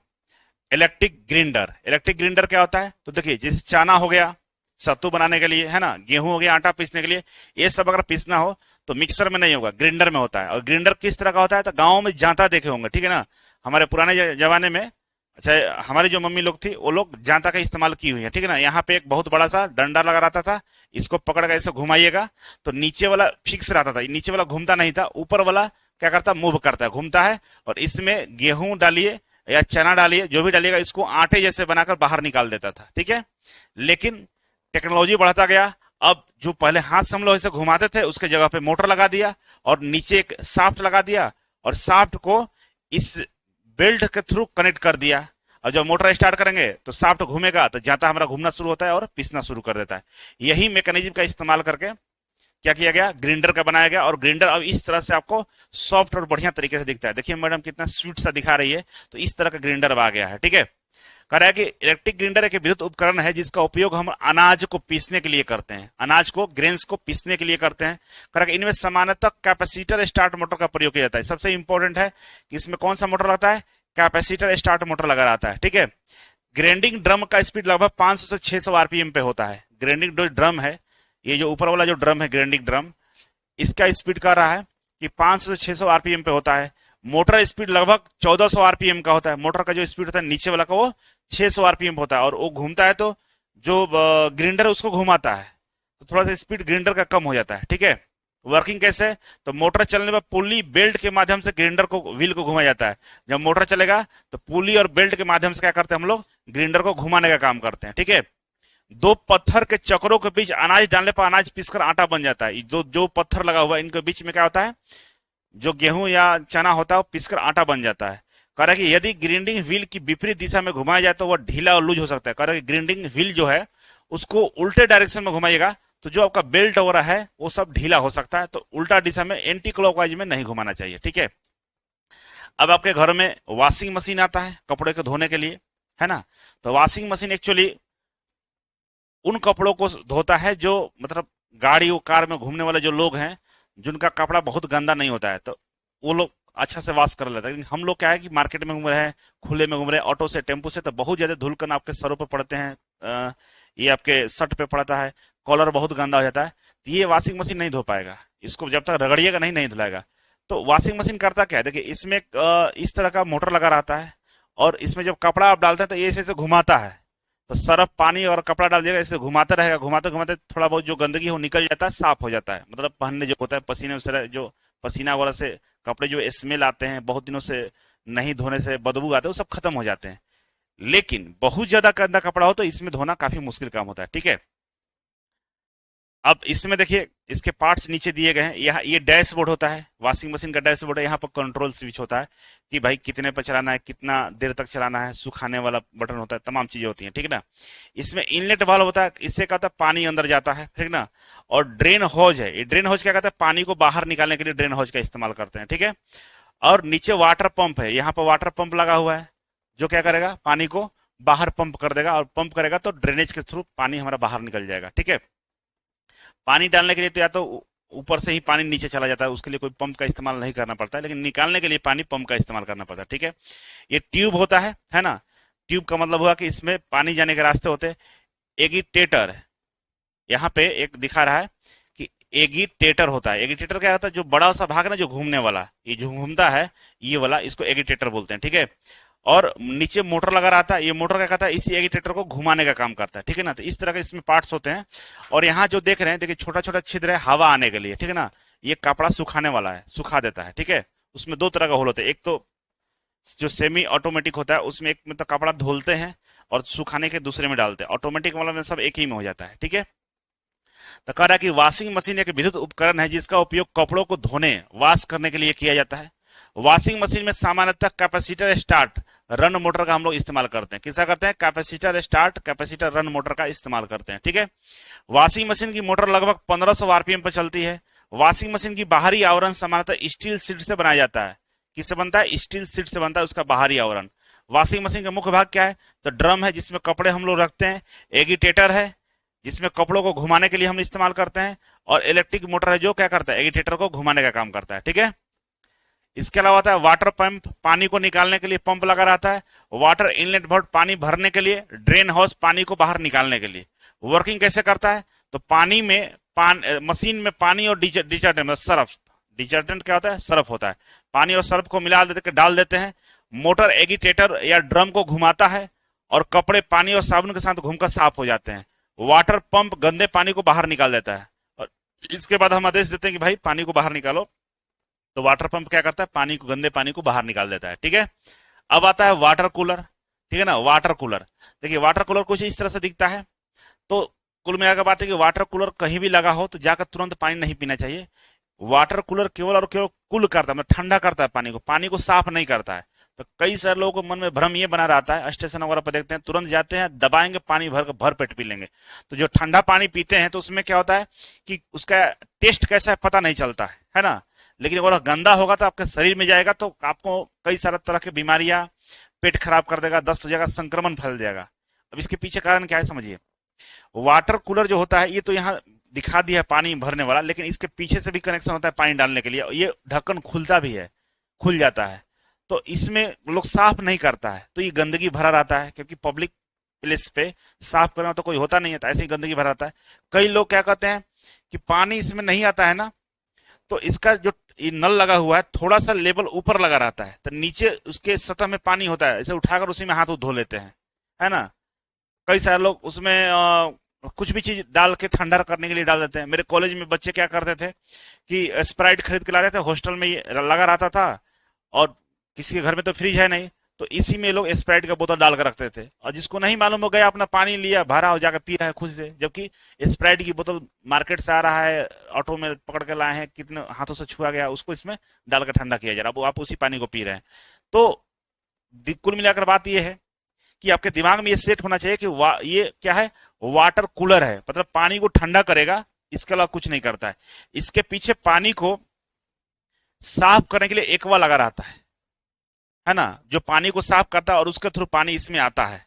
S1: इलेक्ट्रिक ग्राइंडर। इलेक्ट्रिक ग्राइंडर क्या होता है, तो देखिए जैसे चना हो गया सत्तू बनाने के लिए, है ना, गेहूं हो गया आटा पीसने के लिए, ये सब अगर पीसना हो तो मिक्सर में नहीं होगा, ग्राइंडर में होता है। और ग्राइंडर किस तरह का होता है, तो गाँव में जांता देखे होंगे, ठीक है ना। हमारे पुराने जमाने में, अच्छा, हमारी जो मम्मी लोग थी वो लोग जांता का इस्तेमाल की हुई है, ठीक है ना। यहाँ पे एक बहुत बड़ा सा डंडा लगा रहता था, इसको पकड़ कर ऐसे घुमाइएगा तो नीचे वाला फिक्स रहता था, नीचे वाला घूमता नहीं था, ऊपर वाला क्या करता, मूव करता है, घूमता है। और इसमें गेहूं डालिए या चना डालिए, जो भी डालिएगा, इसको आटे जैसे बनाकर बाहर निकाल देता था, ठीक है। लेकिन टेक्नोलॉजी बढ़ता गया, अब जो पहले हाथ से हम लोग ऐसे घुमाते थे उसके जगह पे मोटर लगा दिया और नीचे एक साफ्ट लगा दिया, और साफ्ट को इस बेल्ट के थ्रू कनेक्ट कर दिया। और जब मोटर स्टार्ट करेंगे तो साफ्ट घूमेगा तो जाता हमारा घूमना शुरू होता है और पीसना शुरू कर देता है। यही मैकेनिज्म का इस्तेमाल करके क्या किया गया, ग्राइंडर का बनाया गया। और ग्राइंडर अब इस तरह से आपको सॉफ्ट और बढ़िया तरीके से दिखता है। देखिए मैडम कितना स्वीट सा दिखा रही है, तो इस तरह का ग्राइंडर अब आ गया है, ठीक है। कह रहा है कि इलेक्ट्रिक ग्राइंडर एक विद्युत उपकरण है जिसका उपयोग हम अनाज को पीसने के लिए करते हैं, अनाज को ग्रेन्स को पीसने के लिए करते हैं। कह रहा है कि इनमें सामान्यतः कैपेसिटर स्टार्ट मोटर का प्रयोग किया जाता है। सबसे इंपॉर्टेंट है कि इसमें कौन सा मोटर लगता है, कैपेसिटर स्टार्ट मोटर लगा रहता है, ठीक है। ग्राइंडिंग ड्रम का स्पीड लगभग 500 से 600 आरपीएम पे होता है। ग्राइंडिंग जो ड्रम है, ये जो ऊपर वाला जो ड्रम है ग्राइंडिंग ड्रम, इसका स्पीड कह रहा है कि 500 से 600 आरपीएम पे होता है। मोटर स्पीड लगभग 1400 आरपीएम का होता है। मोटर का जो स्पीड होता है नीचे वाला का वो 600 आरपीएम होता है, और वो घूमता है तो जो ग्राइंडर उसको घुमाता है तो थोड़ा सा स्पीड ग्राइंडर का कम हो जाता है, ठीक है। वर्किंग कैसे, तो मोटर चलने पर पुली बेल्ट के माध्यम से ग्राइंडर को व्हील को घुमाया जाता है। जब मोटर चलेगा तो पुली और बेल्ट के माध्यम से क्या करते हैं हम लोग, ग्राइंडर को घुमाने का काम करते हैं, ठीक है। दो पत्थर के चक्रों के बीच अनाज डालने पर अनाज पीसकर आटा बन जाता है। जो पत्थर लगा हुआ है इनके बीच में क्या होता है, जो गेहूं या चना होता है वो पीसकर आटा बन जाता है। कह रहा है कि यदि ग्राइंडिंग व्हील की विपरीत दिशा में घुमाया जाए तो वह ढीला और लूज हो सकता है। कह रहा है कि ग्राइंडिंग व्हील जो है उसको उल्टे डायरेक्शन में घुमाइएगा तो जो आपका बेल्ट वगैरह है वो सब ढीला हो सकता है, तो उल्टा दिशा में एंटी क्लॉकवाइज में नहीं घुमाना चाहिए, ठीक है। अब आपके घर में वॉशिंग मशीन आता है कपड़े को धोने के लिए, है ना। तो वॉशिंग मशीन एक्चुअली उन कपड़ों को धोता है जो मतलब गाड़ी और कार में घूमने वाले जो लोग हैं जिनका कपड़ा बहुत गंदा नहीं होता है, तो वो लोग अच्छा से वॉश कर लेते हैं। लेकिन हम लोग क्या है कि मार्केट में घूम रहे हैं, खुले में घूम रहे हैं, ऑटो से टेम्पो से, तो बहुत ज्यादा धूलकण आपके सरों पर पड़ते हैं, ये आपके शर्ट पे पड़ता है, कॉलर बहुत गंदा हो जाता है, तो ये वॉशिंग मशीन नहीं धो पाएगा। इसको जब तक रगड़िएगा नहीं नहीं धुलाएगा। तो वॉशिंग मशीन करता क्या है, देखिए इसमें इस तरह का मोटर लगा रहता है, और इसमें जब कपड़ा आप डालते हैं तो ये ऐसे घुमाता है, तो सर्फ पानी और कपड़ा डाल दिएगा, ऐसे घुमाता रहेगा, घुमाते घुमाते थोड़ा बहुत जो गंदगी हो निकल जाता है, साफ हो जाता है। मतलब पहनने जो होता है पसीने से, जो पसीना वगैरह से कपड़े जो स्मेल आते हैं बहुत दिनों से नहीं धोने से बदबू आते हैं, वो सब खत्म हो जाते हैं। लेकिन बहुत ज्यादा गंदा कपड़ा हो तो इसमें धोना काफी मुश्किल काम होता है, ठीक है। अब इसमें देखिए इसके पार्ट्स नीचे दिए गए हैं। यहाँ ये डैशबोर्ड होता है, वॉशिंग मशीन का डैशबोर्ड है। यहाँ पर कंट्रोल स्विच होता है कि भाई कितने पर चलाना है, कितना देर तक चलाना है, सुखाने वाला बटन होता है, तमाम चीजें होती हैं, ठीक है ना। इसमें इनलेट वाल्व होता है, इससे क्या होता है पानी अंदर जाता है, ठीक ना। और ड्रेन हॉज है, ये ड्रेन हॉज क्या कहता है, पानी को बाहर निकालने के लिए ड्रेन हॉज का इस्तेमाल करते हैं, ठीक है। और नीचे वाटर पंप है, यहाँ पर वाटर पंप लगा हुआ है जो क्या करेगा, पानी को बाहर पंप कर देगा, और पंप करेगा तो ड्रेनेज के थ्रू पानी हमारा बाहर निकल जाएगा, ठीक है। पानी डालने के लिए तो या तो ऊपर से ही पानी नीचे चला जाता है, उसके लिए कोई पंप का इस्तेमाल नहीं करना पड़ता है, लेकिन निकालने के लिए पानी पंप का इस्तेमाल करना पड़ता है, ठीक है। ये ट्यूब होता है ना। ट्यूब का मतलब हुआ कि इसमें पानी जाने के रास्ते होते हैं। एगिटेटर, यहाँ पे एक दिखा रहा है कि एगिटेटर होता है। एगिटेटर क्या होता है, जो बड़ा सा भाग है ना, जो घूमने वाला, ये जो घूमता है ये वाला, इसको एगिटेटर बोलते हैं, ठीक है। और नीचे मोटर लगा रहता है, ये मोटर क्या करता है, इसी एगिटेटर को घुमाने का काम करता है, ठीक है ना। तो इस तरह के इसमें पार्ट्स होते हैं। और यहाँ जो देख रहे हैं, देखिए छोटा छोटा छिद्र है हवा आने के लिए, ठीक है ना। ये कपड़ा सुखाने वाला है, सुखा देता है, ठीक है। उसमें दो तरह का होल होता है, एक तो जो सेमी ऑटोमेटिक होता है उसमें एक में तो कपड़ा धुलते हैं और सुखाने के दूसरे में डालते हैं। ऑटोमेटिक वाला में सब एक ही में हो जाता है, ठीक है। तो कह रहा है कि वॉशिंग मशीन एक विद्युत उपकरण है जिसका उपयोग कपड़ों को धोने, वॉश करने के लिए किया जाता है। वॉशिंग मशीन में सामान्यतः कैपेसिटर स्टार्ट रन मोटर का हम लोग इस्तेमाल करते हैं। किसका करते हैं, capacitor start capacitor run motor का इस्तेमाल करते हैं, ठीक है। वॉशिंग मशीन की मोटर लगभग 1500 आरपीएम पर चलती है। वॉशिंग मशीन की बाहरी आवरण सामान्यतः स्टील शीट से बनाया जाता है। किससे बनता है, स्टील शीट से बनता है उसका बाहरी आवरण। वॉशिंग मशीन का मुख्य भाग क्या है, तो ड्रम है जिसमें कपड़े हम लोग रखते हैं, एगिटेटर है जिसमें कपड़ों को घुमाने के लिए हम इस्तेमाल करते हैं, और इलेक्ट्रिक मोटर है जो क्या करता है, एगिटेटर को घुमाने का काम करता है, ठीक है। इसके अलावा होता है वाटर पंप, पानी को निकालने के लिए पंप लगा रहता है। वाटर इनलेट वाल्व, पानी भरने के लिए। ड्रेन हाउस, पानी को बाहर निकालने के लिए। वर्किंग कैसे करता है, तो पानी में मशीन में पानी और डिटर्जेंट, सर्फ, डिटर्जेंट क्या होता है, सर्फ होता है, पानी और सर्फ को मिला देते डाल देते हैं। मोटर एगिटेटर या ड्रम को घुमाता है और कपड़े पानी और साबुन के साथ घूमकर साफ हो जाते हैं। वाटर पंप गंदे पानी को बाहर निकाल देता है, और इसके बाद हम आदेश देते हैं कि भाई पानी को बाहर निकालो, तो वाटर पंप क्या करता है, पानी को, गंदे पानी को बाहर निकाल देता है, ठीक है। अब आता है वाटर कूलर, ठीक है ना। वाटर कूलर, देखिए वाटर कूलर कुछ इस तरह से दिखता है। तो कुल मिलाकर बात है कि वाटर कूलर कहीं भी लगा हो तो जाकर तुरंत पानी नहीं पीना चाहिए। वाटर कूलर केवल और केवल कूल करता है, मतलब ठंडा करता है पानी को साफ नहीं करता है। तो कई सारे लोगों को मन में भ्रम ये बना रहता है, स्टेशन वगैरह पर देखते हैं, तुरंत जाते हैं दबाएंगे पानी भर पेट पी लेंगे। तो जो ठंडा पानी पीते हैं तो उसमें क्या होता है कि उसका टेस्ट कैसा है पता नहीं चलता है ना। लेकिन अगर गंदा होगा तो आपके शरीर में जाएगा तो आपको कई सारे तरह की बीमारियां, पेट खराब कर देगा, दस्त हो जाएगा, संक्रमण फैल जाएगा। अब इसके पीछे कारण क्या है समझिए। वाटर कूलर जो होता है ये तो यहाँ दिखा दिया है पानी भरने वाला, लेकिन इसके पीछे से भी कनेक्शन होता है पानी डालने के लिए। ये ढक्कन खुलता भी है, खुल जाता है, तो इसमें लोग साफ नहीं करता है, तो ये गंदगी भरा रहता है, क्योंकि पब्लिक प्लेस पे साफ करना तो कोई होता नहीं है, तो ऐसे ही गंदगी भरा रहता है। कई लोग क्या कहते हैं कि पानी इसमें नहीं आता है ना, तो इसका जो ये नल लगा हुआ है थोड़ा सा लेवल ऊपर लगा रहता है, तो नीचे उसके सतह में पानी होता है, इसे उठाकर उसी में हाथ धो लेते हैं, है ना। कई सारे लोग उसमें कुछ भी चीज डाल के ठंडा करने के लिए डाल देते हैं। मेरे कॉलेज में बच्चे क्या करते थे कि स्प्राइट खरीद के लाते थे, हॉस्टल में ये लगा रहता था, और किसी के घर में तो फ्रिज है नहीं, तो इसी में लोग स्प्राइट का बोतल डाल कर रखते थे, और जिसको नहीं मालूम हो गया अपना पानी लिया भरा हो जाकर पी रहा है खुद से, जबकि स्प्राइट की बोतल मार्केट से आ रहा है, ऑटो में पकड़ के लाए हैं, कितने हाथों से छुआ गया, उसको इसमें डालकर ठंडा किया जा रहा है, आप उसी पानी को पी रहे हैं। तो कुल मिलाकर बात यह है कि आपके दिमाग में ये सेट होना चाहिए कि ये क्या है, वाटर कूलर है, मतलब पानी को ठंडा करेगा, इसके अलावा कुछ नहीं करता है। इसके पीछे पानी को साफ करने के लिए एक्वा लगा रहता है ना, जो पानी को साफ करता है और उसके थ्रू पानी इसमें आता है।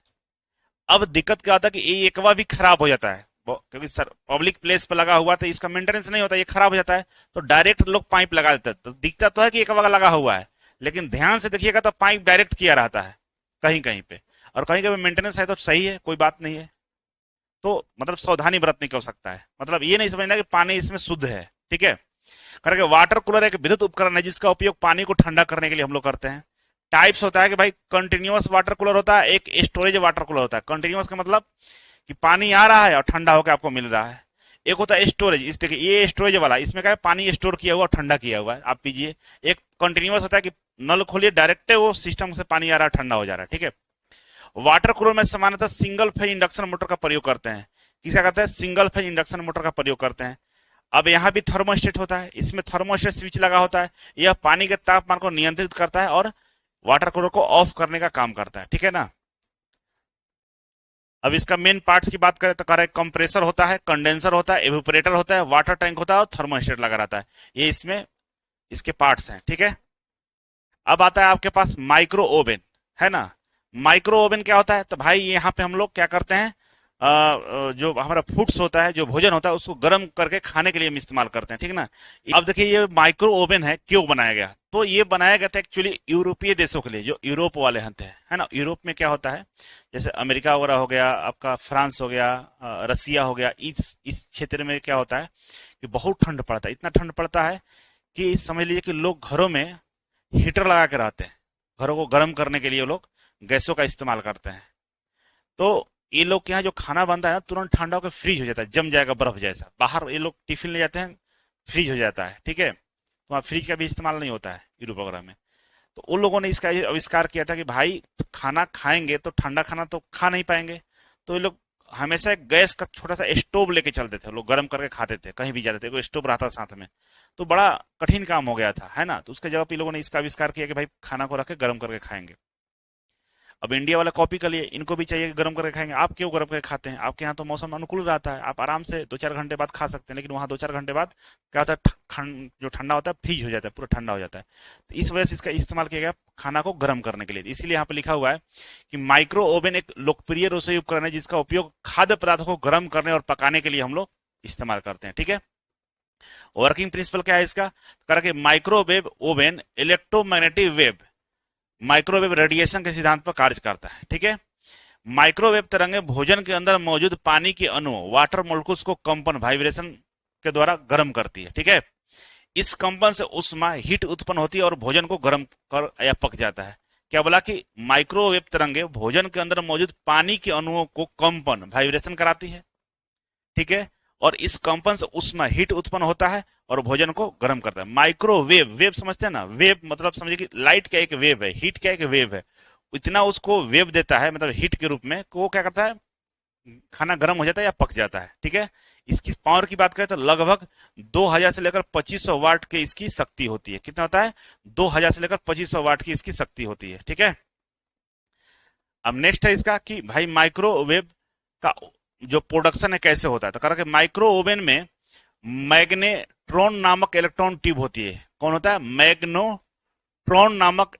S1: अब दिक्कत क्या होता है कि ये एक्वा भी खराब हो जाता है, क्योंकि सर पब्लिक प्लेस पर लगा हुआ तो इसका मेंटेनेंस नहीं होता, ये खराब हो जाता है, तो डायरेक्ट लोग पाइप लगा देते हैं। तो दिखता तो है कि एक्वा लगा हुआ है, लेकिन ध्यान से देखिएगा तो पाइप डायरेक्ट किया रहता है कहीं कहीं पे, और कहीं कहीं मेंटेनेंस है तो सही है, कोई बात नहीं है। तो मतलब सावधानी बरतने की हो सकता है, मतलब ये नहीं समझना कि पानी इसमें शुद्ध है, ठीक है। करके वाटर कूलर एक विद्युत उपकरण है जिसका उपयोग पानी को ठंडा करने के लिए हम लोग करते हैं। टाइप्स होता है कि भाई कंटिन्यूअस वाटर कूलर होता है, एक स्टोरेज वाटर कूलर होता है। कंटिन्यूअस का मतलब कि पानी आ रहा है और ठंडा होकर आपको मिल रहा है। एक होता है स्टोरेज, इस देखिए ये स्टोरेज वाला, इसमें क्या है पानी स्टोर किया हुआ ठंडा किया हुआ है, आप पीजिए। एक कंटिन्यूअस होता है कि नल खोलिए डायरेक्ट वो सिस्टम से पानी आ रहा है, ठंडा हो जा रहा है, ठीक है। वाटर कूलर में सामान्यतः सिंगल फेज इंडक्शन मोटर का प्रयोग करते हैं। किसका करते हैं, सिंगल फेज इंडक्शन मोटर का प्रयोग करते हैं। अब यहाँ भी थर्मोस्टेट होता है, इसमें थर्मोस्टेट स्विच लगा होता है, यह पानी के तापमान को नियंत्रित करता है और वाटर कूलर को ऑफ करने का काम करता है, ठीक है ना। अब इसका मेन पार्ट्स की बात करें तो कह रहे कंप्रेसर होता है, कंडेंसर होता है, एवेपोरेटर होता है, वाटर टैंक होता है और थर्मोस्टेट लगा रहता है। ये इसमें इसके पार्ट्स हैं, ठीक है। अब आता है आपके पास माइक्रो ओवन, है ना। माइक्रो ओवन क्या होता है, तो भाई यहाँ पे हम लोग क्या करते हैं, जो हमारा फूड्स होता है, जो भोजन होता है, उसको गर्म करके खाने के लिए हम इस्तेमाल करते हैं, ठीक है ना। अब देखिए ये माइक्रो ओवन है, क्यों बनाया गया, तो ये बनाया गया था एक्चुअली यूरोपीय देशों के लिए, जो यूरोप वाले हैं, है ना। यूरोप में क्या होता है, जैसे अमेरिका वगैरह हो गया, आपका फ्रांस हो गया, रसिया हो गया, इस क्षेत्र में क्या होता है कि बहुत ठंड पड़ता है, इतना ठंड पड़ता है कि समझ लीजिए कि लोग घरों में हीटर लगा के रहते हैं, घरों को गर्म करने के लिए लोग गैसों का इस्तेमाल करते हैं। तो ये लोग के यहाँ जो खाना बनता है ना, तुरंत ठंडा होकर फ्रीज हो जाता है, जम जाएगा बर्फ जैसा। बाहर ये लोग टिफिन ले जाते हैं, फ्रीज हो जाता है, ठीक है। तो वहाँ फ्रिज का भी इस्तेमाल नहीं होता है यूरोप वगैरह में। तो उन लोगों ने इसका आविष्कार किया था कि भाई खाना खाएंगे तो ठंडा खाना तो खा नहीं पाएंगे, तो ये लोग हमेशा एक गैस का छोटा सा स्टोव लेके चलते थे, लोग गर्म करके खाते थे, कहीं भी जाते थे, कोई स्टोव रहता साथ में। तो बड़ा कठिन काम हो गया था, है ना। तो उसके जगह पे लोगों ने इसका आविष्कार किया कि भाई खाना को रख के गर्म करके खाएंगे। अब इंडिया वाला कॉपी कर लिए, इनको भी चाहिए कि गर्म करके खाएंगे। आप क्यों गर्म करके खाते हैं, आपके यहाँ तो मौसम अनुकूल रहता है, आप आराम से 2-4 घंटे बाद खा सकते हैं, लेकिन वहाँ 2-4 घंटे बाद क्या होता है, जो ठंडा होता है फ्रीज हो जाता है, पूरा ठंडा हो जाता है। तो इस वजह से इसका इस्तेमाल किया गया खाना को गर्म करने के लिए। इसीलिए यहाँ पे लिखा हुआ है कि माइक्रो ओवन एक लोकप्रिय रसोई उपकरण है जिसका उपयोग खाद्य पदार्थों को गर्म करने और पकाने के लिए हम लोग इस्तेमाल करते हैं, ठीक है। वर्किंग प्रिंसिपल क्या है इसका, करके microwave oven electromagnetic wave, microwave radiation के सिद्धांत पर कार्य करता है, ठीक है। माइक्रोवेव तरंगें भोजन के अंदर मौजूद पानी के अणु वाटर मोलिक्यूल्स को कंपन वाइब्रेशन के द्वारा गर्म करती है, ठीक है। इस कंपन से उष्मा हीट उत्पन्न होती है और भोजन को गर्म कर या पक जाता है। क्या बोला कि माइक्रोवेव तरंगे भोजन के अंदर मौजूद पानी के अणुओं को कंपन वाइब्रेशन कराती है, ठीक है। और इस कंपन से उष्मा हीट उत्पन्न होता है और भोजन को गर्म करता है। माइक्रोवेव, वेव समझते हैं ना, वेव मतलब समझिए कि लाइट क्या एक वेव है, हीट क्या एक वेव है, इतना उसको वेव देता है, मतलब हीट के रूप में, वो क्या करता है, खाना गर्म हो जाता है या पक जाता है, ठीक है। इसकी पावर की बात करें तो लगभग 2000 से लेकर 2500 वाट की इसकी शक्ति होती है। कितना होता है, 2000 से लेकर 2500 वाट की इसकी शक्ति होती है, ठीक है। अब नेक्स्ट है इसका कि भाई माइक्रोवेव का जो प्रोडक्शन है कैसे होता है, तो कह रहा कि माइक्रो ओवन में मैग्नेट्रॉन नामक इलेक्ट्रॉन ट्यूब होती है। कौन होता है, मैग्नेट्रॉन नामक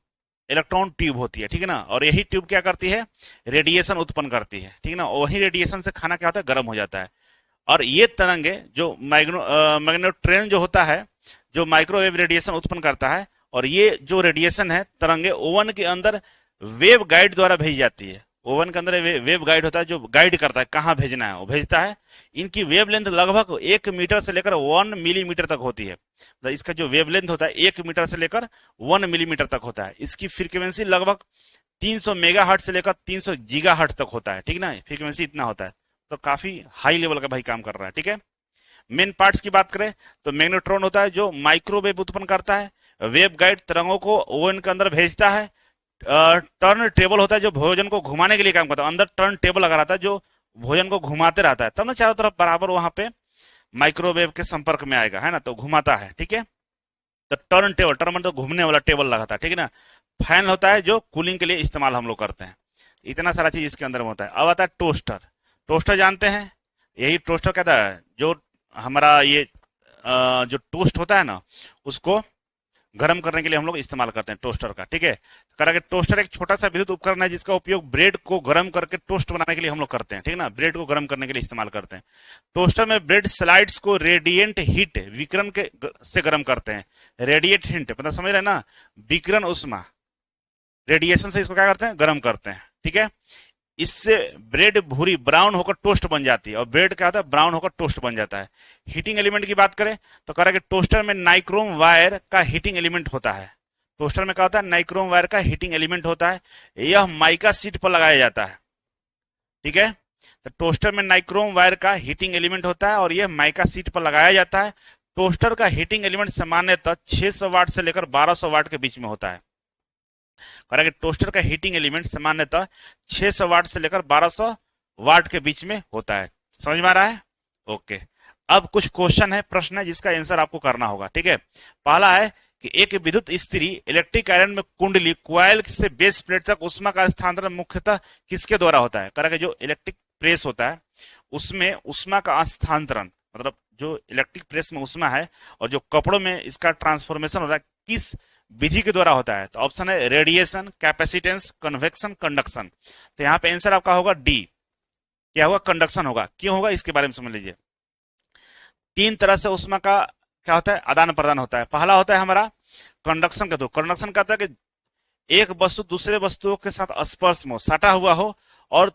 S1: इलेक्ट्रॉन ट्यूब होती है, ठीक है ना। और यही ट्यूब क्या करती है, रेडिएशन उत्पन्न करती है, ठीक है ना। वही रेडिएशन से खाना क्या होता है, गर्म हो जाता है। और ये तरंगे जो मैग्नेट्रॉन जो होता है, जो माइक्रोवेव रेडिएशन उत्पन्न करता है, और ये जो रेडिएशन है तरंगे ओवन के अंदर वेव गाइड द्वारा भेजी जाती है। ओवन के अंदर वेव गाइड होता है जो गाइड करता है कहाँ भेजना है, वो भेजता है। इनकी वेव लेंथ लगभग 1 मीटर से लेकर 1 मिलीमीटर तक होती है। तो इसका जो वेव लेंथ होता है 1 मीटर से लेकर 1 मिलीमीटर तक होता है। इसकी फ्रीक्वेंसी लगभग 300 मेगाहर्ट्ज से लेकर 300 गीगाहर्ट्ज तक होता है, ठीक ना। फ्रीक्वेंसी इतना होता है, तो काफी हाई लेवल का भाई काम कर रहा है, ठीक है। मेन पार्ट्स की बात करें तो मैग्नेट्रॉन होता है जो माइक्रोवेव उत्पन्न करता है, वेव गाइड तरंगों को ओवन के अंदर भेजता है, टर्न टेबल होता है जो भोजन को घुमाने के लिए काम करता है, अंदर टर्न टेबल लगा रहता है जो भोजन को घुमाते रहता है, तब ना चारों तरफ बराबर वहां पे माइक्रोवेव के संपर्क में आएगा, है ना, तो घुमाता है, ठीक है। तो टर्न टेबल, टर्न मतलब घूमने वाला टेबल लगाता है, ठीक है ना। फैन होता है जो कूलिंग के लिए इस्तेमाल हम लोग करते हैं। इतना सारा चीज इसके अंदर में होता है। अब आता है टोस्टर। टोस्टर जानते हैं, यही टोस्टर कहता है जो हमारा ये जो टोस्ट होता है ना, उसको गर्म करने के लिए हम लोग इस्तेमाल करते हैं टोस्टर का, ठीक है। करा टोस्टर एक छोटा सा विद्युत उपकरण है जिसका उपयोग ब्रेड को गर्म करके टोस्ट बनाने के लिए हम लोग करते हैं, ठीक है ना। ब्रेड को गर्म करने के लिए इस्तेमाल करते हैं। टोस्टर में ब्रेड स्लाइड्स को रेडिएंट हीट विकिरण के से गर्म करते हैं। रेडिएंट हीट मतलब समझ रहे हैं ना, विकिरण उष्मा, रेडिएशन से इसको क्या करते हैं, गर्म करते हैं, ठीक है। इससे ब्रेड भूरी ब्राउन होकर टोस्ट बन जाती है, और ब्रेड क्या होता है, ब्राउन होकर टोस्ट बन जाता है। हीटिंग एलिमेंट की बात करें तो कह रहा है कि टोस्टर में नाइक्रोम वायर का हीटिंग एलिमेंट होता है। टोस्टर में क्या होता है, नाइक्रोम वायर का हीटिंग एलिमेंट होता है। यह माइका सीट पर लगाया जाता है, ठीक है। तो टोस्टर में नाइक्रोम वायर का हीटिंग एलिमेंट होता है और यह माइका सीट पर लगाया जाता है। टोस्टर का हीटिंग एलिमेंट सामान्यतः 600 वाट से लेकर 1200 वाट के बीच में होता है। कि टोस्टर का हीटिंग एलिमेंट सामान्यतः 600 वाट से लेकर 1200 वाट के बीच में होता है। समझ में आ रहा है, ओके। अब कुछ क्वेश्चन है, प्रश्न है जिसका आंसर आपको करना होगा। ठीक है, पहला है कि एक विद्युत स्त्री इलेक्ट्रिक आयरन में कुंडली क्वाइल से बेस प्लेट तक उष्मा का स्थानांतरण मुख्यतः किसके द्वारा होता है? करेगा जो इलेक्ट्रिक प्रेस होता है उसमें उष्मा का स्थानांतरण, मतलब जो इलेक्ट्रिक प्रेस में उष्मा है और जो कपड़ों में इसका ट्रांसफॉर्मेशन हो रहा है, किस विधि के द्वारा होता है? तो ऑप्शन है रेडिएशन, कैपेसिटेंस, कन्वेक्शन, कंडक्शन। तो यहाँ पे आंसर आपका होगा डी, क्या होगा? कंडक्शन होगा। क्यों होगा इसके बारे में समझ लीजिए। तीन तरह से उष्मा का क्या होता है? आदान प्रदान होता है। पहला होता है हमारा कंडक्शन का। तो कंडक्शन कहता है कि एक वस्तु दूसरे वस्तुओं के साथ स्पर्श में सटा हुआ हो और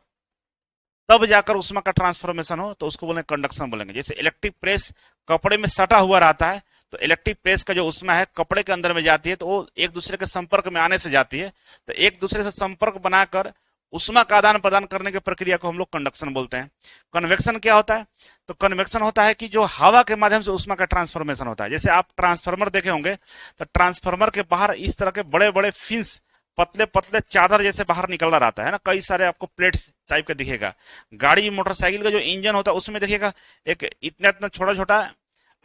S1: तब जाकर उष्मा का ट्रांसफॉर्मेशन हो, तो उसको बोलेंगे कंडक्शन बोलेंगे। जैसे इलेक्ट्रिक प्रेस कपड़े में सटा हुआ रहता है, तो इलेक्ट्रिक प्रेस का जो उष्मा है कपड़े के अंदर में जाती है, तो वो एक दूसरे के संपर्क में आने से जाती है। तो एक दूसरे से संपर्क बनाकर उष्मा का आदान प्रदान करने की प्रक्रिया को हम लोग कंडक्शन बोलते हैं। कन्वेक्शन क्या होता है? तो कन्वेक्शन होता है कि जो हवा के माध्यम से उष्मा का ट्रांसफॉर्मेशन होता है। जैसे आप ट्रांसफार्मर देखे होंगे, तो ट्रांसफार्मर के बाहर इस तरह के बड़े बड़े फिन्स, पतले पतले चादर जैसे बाहर निकल रहता है ना, कई सारे आपको प्लेट्स टाइप का दिखेगा। गाड़ी मोटरसाइकिल का जो इंजन होता है उसमें देखिएगा एक इतना इतना छोटा छोटा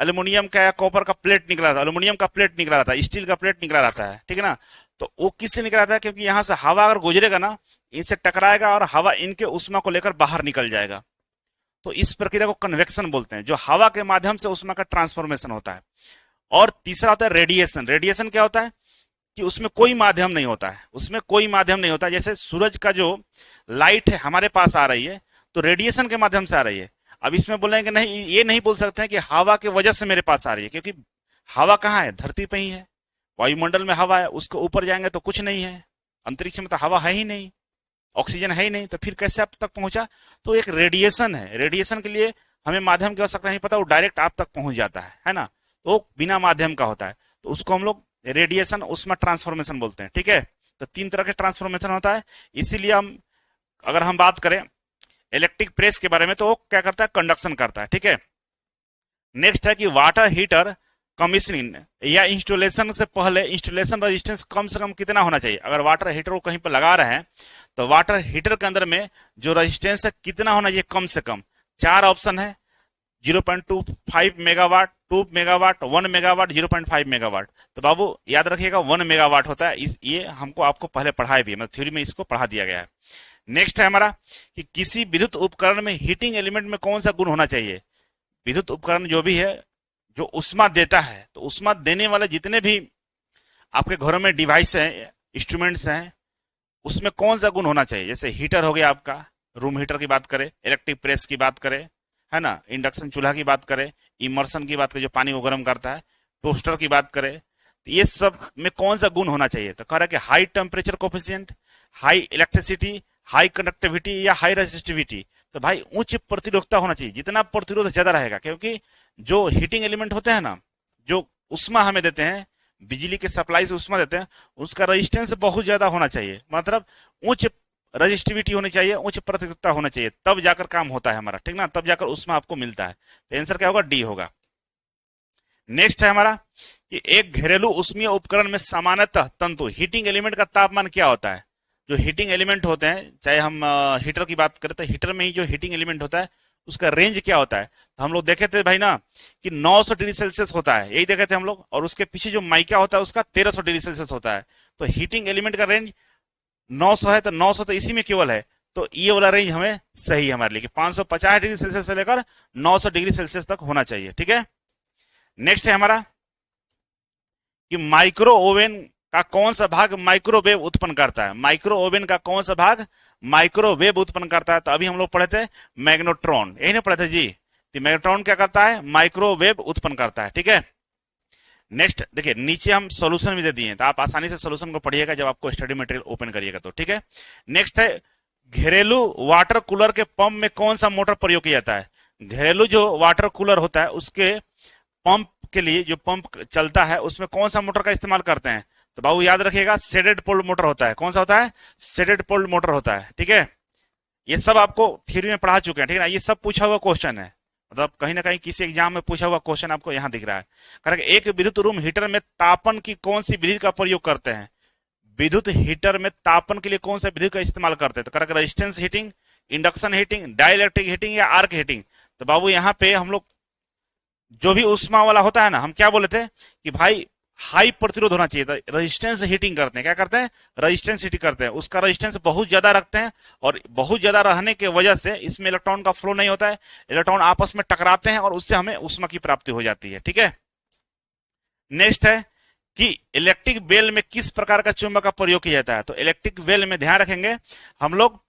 S1: एल्यूमिनियम का या कॉपर का प्लेट निकला रहता है, एल्यूमिनियम का प्लेट निकला रहता है, स्टील का प्लेट निकला रहता है। ठीक है ना? तो वो किससे निकला रहता है? क्योंकि यहां से हवा अगर गुजरेगा ना, इनसे टकराएगा और हवा इनके उष्मा को लेकर बाहर निकल जाएगा। तो इस प्रक्रिया को कन्वेक्शन बोलते हैं, जो हवा के माध्यम से उष्मा का ट्रांसफॉर्मेशन होता है। और तीसरा होता है रेडिएशन। रेडिएशन क्या होता है? कि उसमें कोई माध्यम नहीं होता है, उसमें कोई माध्यम नहीं होता। जैसे सूरज का जो लाइट है हमारे पास आ रही है, तो रेडिएशन के माध्यम से आ रही है। अब इसमें बोलेंगे नहीं, ये नहीं बोल सकते हैं कि हवा की वजह से मेरे पास आ रही है, क्योंकि हवा कहाँ है? धरती पे ही है। वायुमंडल में हवा है, उसके ऊपर जाएंगे तो कुछ नहीं है, अंतरिक्ष में तो हवा है ही नहीं, ऑक्सीजन है ही नहीं, तो फिर कैसे आप तक पहुंचा? तो एक रेडिएशन है। रेडिएशन के लिए हमें माध्यम की आवश्यकता नहीं पता, वो डायरेक्ट आप तक पहुंच जाता है ना? तो बिना माध्यम का होता है, तो उसको हम लोग रेडिएशन उष्मा ट्रांसफॉर्मेशन बोलते हैं। ठीक है, तो तीन तरह के ट्रांसफॉर्मेशन होता है। इसीलिए अगर हम बात करें इलेक्ट्रिक प्रेस के बारे में, तो वो क्या करता है? कंडक्शन करता है। ठीक है, नेक्स्ट है कि वाटर हीटर कमीशनिंग या इंस्टॉलेशन से पहले इंस्टॉलेशन रेजिस्टेंस कम से कम कितना होना चाहिए? अगर वाटर हीटर को कहीं पर लगा रहे हैं, तो वाटर हीटर के अंदर में जो रेजिस्टेंस है कितना होना चाहिए कम से कम? चार ऑप्शन है, 0.25 मेगावाट, 2 मेगावाट, 1 मेगावाट, 0.5 मेगावाट। तो बाबू याद रखिएगा 1 मेगावाट होता है। ये हमको आपको पहले पढ़ाए भी, मतलब थ्योरी में इसको पढ़ा दिया गया है। नेक्स्ट है हमारा कि किसी विद्युत उपकरण में हीटिंग एलिमेंट में कौन सा गुण होना चाहिए? विद्युत उपकरण जो भी है, जो उष्मा देता है, तो उष्मा देने वाले जितने भी आपके घरों में डिवाइस हैं, इंस्ट्रूमेंट्स हैं, उसमें कौन सा गुण होना चाहिए? जैसे हीटर हो गया आपका, रूम हीटर की बात करें, इलेक्ट्रिक प्रेस की बात करें, है ना, इंडक्शन चूल्हा की बात करें, इमर्सन की बात करें जो पानी को गर्म करता है, टोस्टर की बात करें, तो ये सब में कौन सा गुण होना चाहिए? तो कह रहा है कि high temperature coefficient, high electricity, high conductivity या हाई रेजिस्टिविटी। तो भाई उच्च प्रतिरोधकता होना चाहिए, जितना प्रतिरोध ज्यादा रहेगा, क्योंकि जो हीटिंग एलिमेंट होते हैं ना, जो उष्मा हमें देते हैं, बिजली के सप्लाई से उष्मा देते हैं, उसका रेजिस्टेंस बहुत ज्यादा होना चाहिए, मतलब उच्च रजिस्टिविटी होनी चाहिए, उच्च प्रतिरोधकता होना चाहिए, तब जाकर काम होता है हमारा। ठीक ना? तब जाकर उसमें आपको मिलता है। तो आंसर क्या होगा? डी होगा। नेक्स्ट है हमारा कि एक घरेलू उष्मीय उपकरण में सामान्यतः तंतु हीटिंग एलिमेंट का तापमान क्या होता है? जो हीटिंग एलिमेंट होते हैं, चाहे हम हीटर की बात करें, तो हीटर में ही जो हीटिंग एलिमेंट होता है उसका रेंज क्या होता है? तो हम लोग देखे थे भाई ना कि 900 डिग्री सेल्सियस होता है, यही देखे थे हम लोग। और उसके पीछे जो माइका होता है उसका 1300 डिग्री सेल्सियस होता है। तो हीटिंग एलिमेंट का रेंज 900 है, तो 900 तो इसी में केवल है, तो ये वाला रेंज हमें सही है हमारे लिए कि 550 डिग्री सेल्सियस से लेकर 900 डिग्री सेल्सियस तक होना चाहिए। ठीक है, नेक्स्ट है हमारा कि माइक्रो ओवन का कौन सा भाग माइक्रोवेव उत्पन्न करता है? माइक्रो ओवन का कौन सा भाग माइक्रोवेव उत्पन्न करता है? तो अभी हम लोग पढ़े थे मैग्नेट्रॉन, यही ना पढ़े थे जी। तो मैग्नेट्रॉन क्या करता है? माइक्रोवेव उत्पन्न करता है। ठीक है, नेक्स्ट देखिए, नीचे हम सॉल्यूशन भी दे दिए हैं, तो आप आसानी से सॉल्यूशन को पढ़िएगा जब आपको स्टडी मटेरियल ओपन करिएगा तो। ठीक है, नेक्स्ट है घरेलू वाटर कूलर के पंप में कौन सा मोटर प्रयोग किया जाता है? घरेलू जो वाटर कूलर होता है उसके पंप के लिए जो पंप चलता है उसमें कौन सा मोटर का इस्तेमाल करते हैं? तो बाबू याद रखिएगा शेडेड पोल्ड मोटर होता है। कौन सा होता है? शेडेड पोल्ड मोटर होता है। ठीक है, ये सब आपको थ्योरी में पढ़ा चुके हैं। ठीक है ना, ये सब पूछा हुआ क्वेश्चन है, मतलब कहीं ना कहीं किसी एग्जाम में पूछा हुआ क्वेश्चन आपको यहाँ दिख रहा है। कारण एक विद्युत रूम हीटर में तापन की कौन सी विधि का प्रयोग करते हैं? विद्युत हीटर में तापन के लिए कौन सा विधि का इस्तेमाल करते हैं? तो कारण resistance heating, induction heating, dielectric heating या आर्क हीटिंग। तो बाबू यहाँ पे हम लोग जो भी उष्मा वाला होता है ना, हम क्या बोले थे कि भाई हाई प्रतिरोध होना चाहिए। रेजिस्टेंस हीटिंग करते हैं, क्या करते हैं, रेजिस्टेंस हीटिंग करते हैं, उसका रेजिस्टेंस बहुत ज्यादा रखते हैं, और बहुत ज्यादा रहने की वजह से इसमें इलेक्ट्रॉन का फ्लो नहीं होता है, इलेक्ट्रॉन आपस में टकराते हैं और उससे हमें उष्मा की प्राप्ति हो जाती है। ठीक है, नेक्स्ट है कि इलेक्ट्रिक बेल में किस प्रकार का चुंबक का प्रयोग किया जाता है। तो इलेक्ट्रिक बेल में ध्यान रखेंगे हम लोग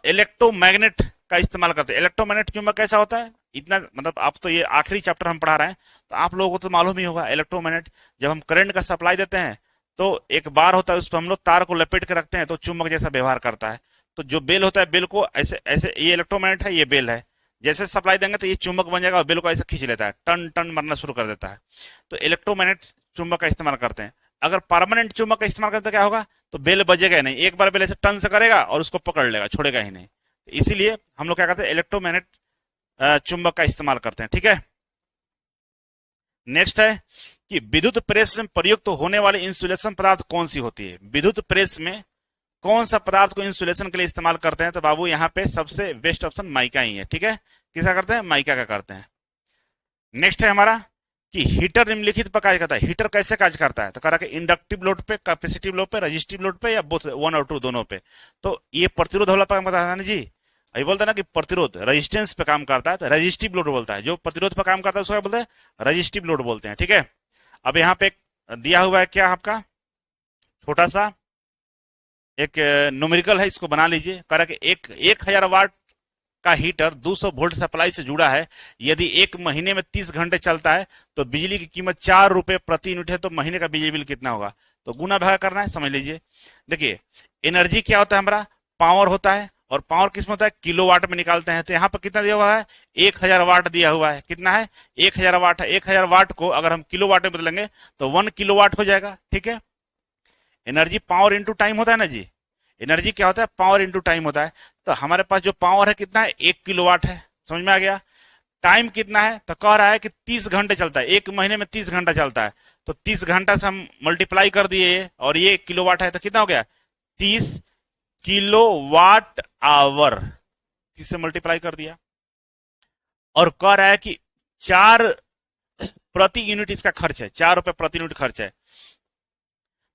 S1: इलेक्ट्रोमैग्नेट का इस्तेमाल करते हैं। इलेक्ट्रोमैग्नेट चुंबक कैसा होता है, इतना मतलब आप तो ये आखिरी चैप्टर हम पढ़ा रहे हैं तो आप लोगों को तो मालूम ही होगा। इलेक्ट्रोमैग्नेट, जब हम करंट का सप्लाई देते हैं तो एक बार होता है, उस पर हम लोग तार को लपेट के रखते हैं तो चुंबक जैसा व्यवहार करता है। तो जो बेल होता है, बेल को ऐसे ऐसे, ये इलेक्ट्रोमैग्नेट है, ये बेल है, जैसे सप्लाई देंगे तो ये चुंबक बन जाएगा और बेल को ऐसे खींच लेता है, टन टन मरना शुरू कर देता है। तो इलेक्ट्रोमैग्नेट चुंबक का इस्तेमाल करते हैं। अगर परमानेंट चुंबक का इस्तेमाल करते क्या होगा, तो बेल बजेगा नहीं, एक बार बेल ऐसे टन से करेगा और उसको पकड़ लेगा, छोड़ेगा ही नहीं। तो इसीलिए हम लोग क्या करते हैं, इलेक्ट्रोमैग्नेट चुंबक का इस्तेमाल करते हैं। ठीक है, नेक्स्ट है कि विद्युत प्रेस में प्रयुक्त तो होने वाली इंसुलेशन पदार्थ कौन सी होती है। विद्युत प्रेस में कौन सा पदार्थ को इंसुलेशन के लिए इस्तेमाल करते हैं, तो बाबू यहाँ पे सबसे बेस्ट ऑप्शन माइका ही है। ठीक है, किसका करते हैं, माइका का करते हैं। नेक्स्ट है हमारा कि हीटर निम्नलिखित पर कार्य करता है। हीटर कैसे कार्य करता है, तो कह रहा है इंडक्टिव लोड पे, कैपेसिटिव लोड पे, रजिस्टिव लोड पे, या बोथ वन और टू दोनों पे। तो ये प्रतिरोध वाला काम करता है ना जी, अभी बोलता है ना कि प्रतिरोध रेजिस्टेंस पे काम करता है तो रेजिस्टिव लोड बोलता है, जो प्रतिरोध पे काम करता है उसको क्या बोलते हैं, रेजिस्टिव लोड बोलते हैं। ठीक है, अब यहाँ पे दिया हुआ है क्या आपका छोटा सा एक न्यूमेरिकल है, इसको बना लीजिए। कह रहा है कि 1000 वाट का हीटर 200 वोल्ट सप्लाई से जुड़ा है, यदि एक महीने में 30 घंटे चलता है तो बिजली की कीमत 4 रुपए प्रति यूनिट है, तो महीने का बिजली बिल कितना होगा, तो गुना भागा करना है, समझ लीजिए। देखिए एनर्जी क्या होता है हमारा, पावर होता है, और पावर किस में होता है, किलोवाट में निकालते हैं। तो यहाँ पर कितना दिया हुआ है, 1000 वाट दिया हुआ है। कितना है, 1000 वाट है। 1000 वाट को अगर हम किलोवाट में बदलेंगे तो 1 किलोवाट हो जाएगा। ठीक है, एनर्जी पावर इंटू टाइम होता है ना जी, एनर्जी क्या होता है, पावर इंटू टाइम होता है। तो हमारे पास जो पावर है कितना है, 1 किलोवाट है, समझ में आ गया। टाइम कितना है, तो कह रहा है कि 30 घंटे चलता है, एक महीने में 30 घंटा चलता है, तो 30 घंटा से हम मल्टीप्लाई कर दिए, और ये 1 किलोवाट है तो कितना हो गया, 30 किलोवाट आवर, 30 से मल्टीप्लाई कर दिया। और कह रहा है कि 4 प्रति यूनिट इसका खर्च है, 4 रुपए प्रति यूनिट खर्च है।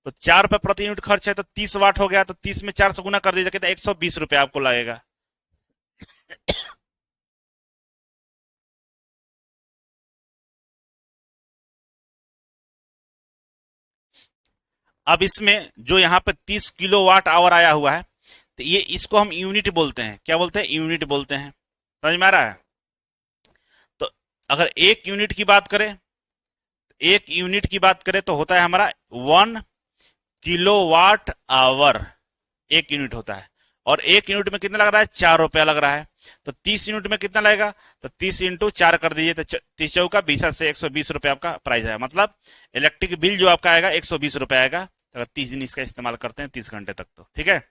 S1: तो 4 रुपए प्रति यूनिट खर्च है तो 30 वाट हो गया, तो 30 में 4 से गुना कर दीजिए, कितना 120 रुपए आपको लगेगा। अब इसमें जो यहाँ पे 30 किलो वाट आवर आया हुआ है, तो ये इसको हम यूनिट बोलते हैं, क्या बोलते हैं, यूनिट बोलते हैं। समझ में आ रहा है। तो अगर एक यूनिट की बात करें, एक यूनिट की बात करें तो होता है हमारा 1 किलोवाट आवर, एक यूनिट होता है। और एक यूनिट में कितना लग रहा है, 4 रुपया लग रहा है। तो 30 यूनिट में कितना लगेगा, तो 30 इंटू 4 कर दीजिए, तो 30 चौका 20 से 120 रुपए आपका प्राइस है। मतलब इलेक्ट्रिक बिल जो आपका आएगा 120 रुपए आएगा, तो अगर 30 दिन इसका इस्तेमाल करते हैं 30 घंटे तक तो। ठीक है,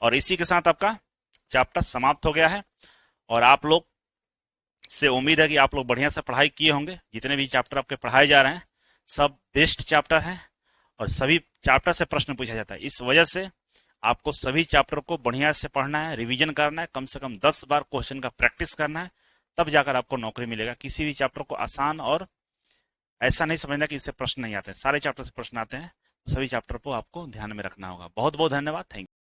S1: और इसी के साथ आपका चैप्टर समाप्त हो गया है। और आप लोग से उम्मीद है कि आप लोग बढ़िया से पढ़ाई किए होंगे। जितने भी चैप्टर आपके पढ़ाए जा रहे हैं सब बेस्ट चैप्टर हैं, और सभी चैप्टर से प्रश्न पूछा जाता है। इस वजह से आपको सभी चैप्टर को बढ़िया से पढ़ना है, रिवीजन करना है, कम से कम 10 बार क्वेश्चन का प्रैक्टिस करना है, तब जाकर आपको नौकरी मिलेगा। किसी भी चैप्टर को आसान और ऐसा नहीं समझना कि इससे प्रश्न नहीं आते हैं, सारे चैप्टर से प्रश्न आते हैं। सभी चैप्टर को आपको ध्यान में रखना होगा। बहुत बहुत धन्यवाद, थैंक यू।